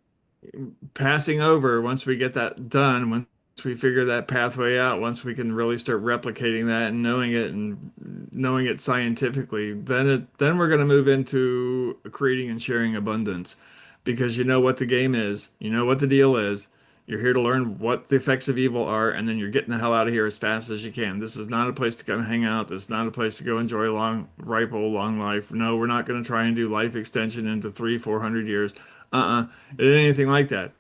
passing over, once we get that done, once we figure that pathway out, once we can really start replicating that and knowing it scientifically, then we're going to move into creating and sharing abundance, because you know what the game is, you know what the deal is. You're here to learn what the effects of evil are, and then you're getting the hell out of here as fast as you can. This is not a place to come hang out. This is not a place to go enjoy ripe old long life. No, we're not going to try and do life extension into 300-400 years. It ain't anything like that.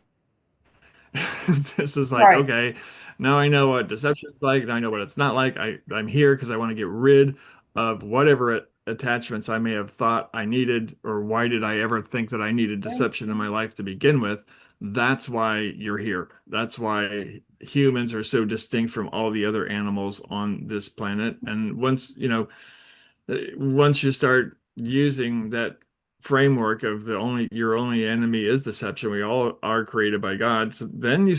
This is like, Right. okay, now I know what deception's like, and I know what it's not like. I'm here because I want to get rid of whatever attachments I may have thought I needed, or why did I ever think that I needed deception in my life to begin with? That's why you're here. That's why humans are so distinct from all the other animals on this planet. And once you start using that framework of the only your only enemy is deception, we all are created by God. So then you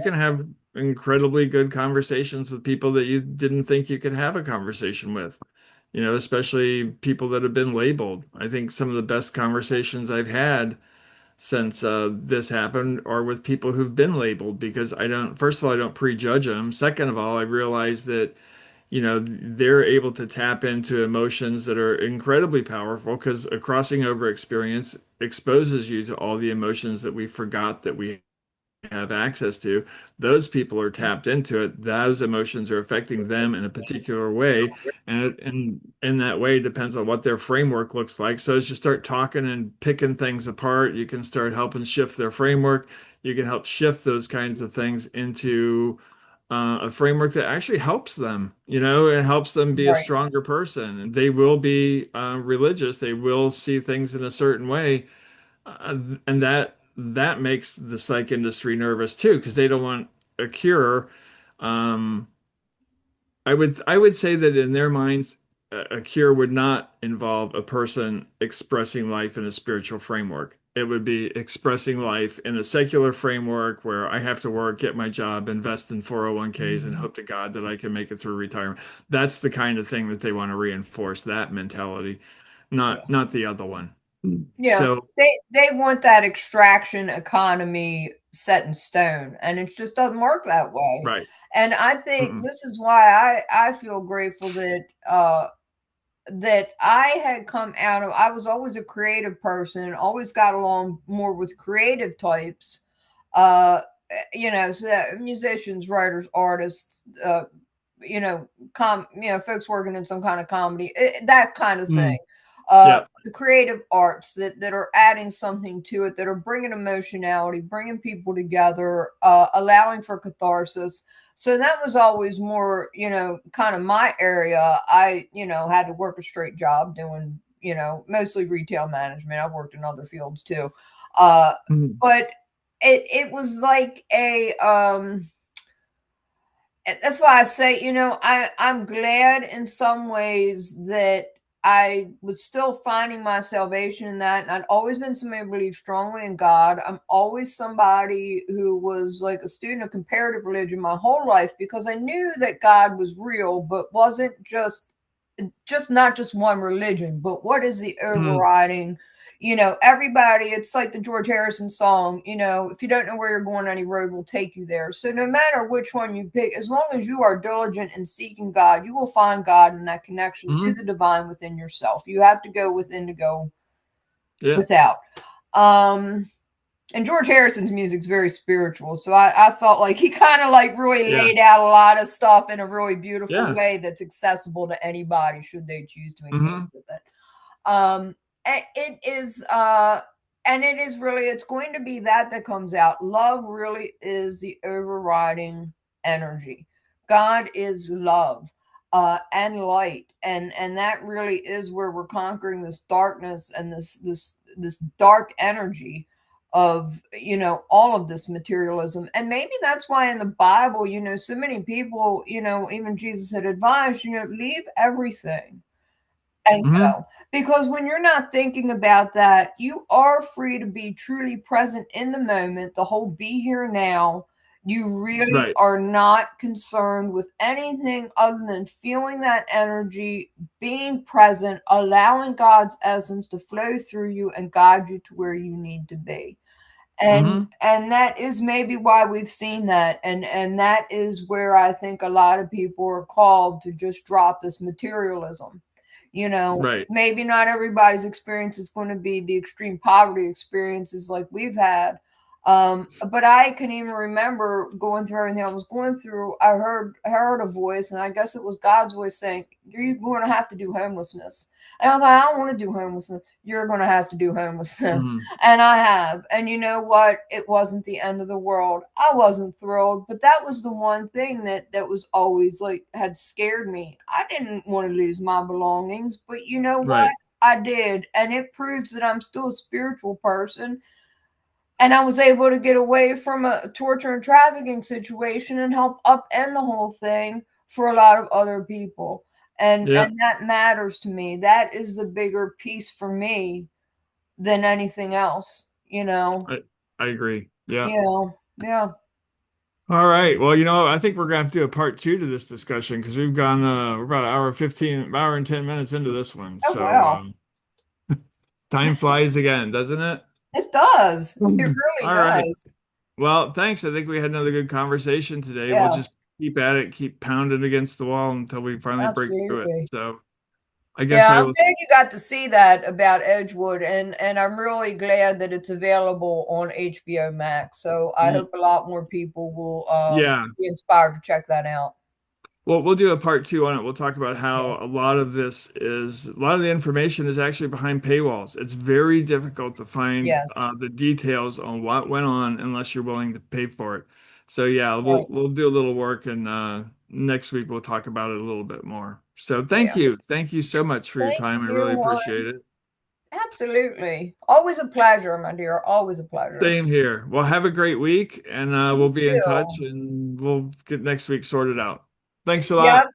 can have incredibly good conversations with people that you didn't think you could have a conversation with. Especially people that have been labeled. I think some of the best conversations I've had since this happened are with people who've been labeled, because first of all, I don't prejudge them. Second of all, I realize that, they're able to tap into emotions that are incredibly powerful, because a crossing over experience exposes you to all the emotions that we forgot that we have access to. Those people are tapped into it. Those emotions are affecting them in a particular way, and in that way depends on what their framework looks like. So as you start talking and picking things apart, you can start helping shift their framework. You can help shift those kinds of things into a framework that actually helps them. It helps them be a Right. stronger person. And they will be religious. They will see things in a certain way, and that makes the psych industry nervous too, because they don't want a cure. Um, I would say that in their minds, a cure would not involve a person expressing life in a spiritual framework. It would be expressing life in a secular framework where I have to work, get my job, invest in 401ks, and hope to God that I can make it through retirement. That's the kind of thing that they want to reinforce, that mentality, Yeah. not the other one. Yeah. So, They want that extraction economy set in stone, and it just doesn't work that way. right. And I think Mm-mm. this is why I feel grateful that I had come out of. I was always a creative person, always got along more with creative types. Uh, so that musicians, writers, artists, folks working in some kind of comedy, that kind of thing. Mm. Yeah. The creative arts that are adding something to it, that are bringing emotionality, bringing people together, allowing for catharsis. So that was always more, kind of my area. I, had to work a straight job doing, mostly retail management. I worked in other fields too. Uh, Mm. but it was like that's why I say, I'm glad in some ways that I was still finding my salvation in that. And I'd always been somebody who believed strongly in God. I'm always somebody who was like a student of comparative religion my whole life, because I knew that God was real, but wasn't just not just one religion, but what is the Mm. overriding, everybody, it's like the George Harrison song, if you don't know where you're going, any road will take you there. So no matter which one you pick, as long as you are diligent in seeking God, you will find God in that connection to Mm. the divine within yourself. You have to go within to go Yeah. without. Um, and George Harrison's music's very spiritual, so I felt like he kind of like really Yeah. laid out a lot of stuff in a really beautiful Yeah. way that's accessible to anybody should they choose to engage Hmm. with it. It is and it is really, it's going to be that comes out. Love really is the overriding energy. God is love, and light, and that really is where we're conquering this darkness and this dark energy of, all of this materialism. And maybe that's why in the Bible, so many people, even Jesus had advised, leave everything and Hmm. go. Because when you're not thinking about that, you are free to be truly present in the moment, the whole be here now. You really Right. are not concerned with anything other than feeling that energy, being present, allowing God's essence to flow through you and guide you to where you need to be. Hmm. And that is maybe why we've seen that, and that is where I think a lot of people are called to just drop this materialism. Right. Maybe not everybody's experience is going to be the extreme poverty experiences like we've had. But I can even remember going through everything I was going through. I heard a voice, and I guess it was God's voice saying, "You're going to have to do homelessness." And I was like, "I don't want to do homelessness." "You're going to have to do homelessness," Hmm. and I have. And you know what? It wasn't the end of the world. I wasn't thrilled, but that was the one thing that was always like had scared me. I didn't want to lose my belongings, but you know what? Right. I did, and it proves that I'm still a spiritual person. And I was able to get away from a torture and trafficking situation and help upend the whole thing for a lot of other people. Yeah. And that matters to me. That is the bigger piece for me than anything else, you know. I I agree. Yeah. Yeah. Yeah. All right. Well, I think we're gonna have to do a part two to this discussion because we've gone we're about an hour 15, hour and 10 minutes into this one. Oh So well, time flies again, doesn't it? it does. It Mhm. really All right. does. Well, thanks. I think we had another good conversation today. We'll Yeah, just keep at it, keep pounding against the wall until we finally break through it. absolutely. So I guess Yeah, I I'm will. glad you got to see that about Edgewood, and I'm really glad that it's available on HBO Max. So I y- hope a lot more people will Yeah. be inspired to check that out. Well, we'll do a part two on it. We'll talk about Yeah. how a lot of the information is actually behind paywalls. It's very difficult to find Yes. the details on what went on unless you're willing to pay for it. So yeah, we'll Right. we'll do a little work, and next week we'll talk about it a little bit more. So Yeah. thank you so much for your Thank time. I you, really Juan. appreciate it. Absolutely. Always a pleasure, my dear. Always a pleasure. Same here. Well, have a great week, and You we'll be in touch, too. and we'll get next week sorted out. Thanks a Yep. lot. Talk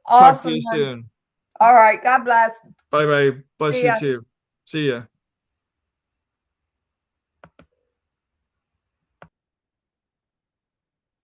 to Awesome. you soon. All right. God bless. Bye bye. Bless See you ya. too. See ya.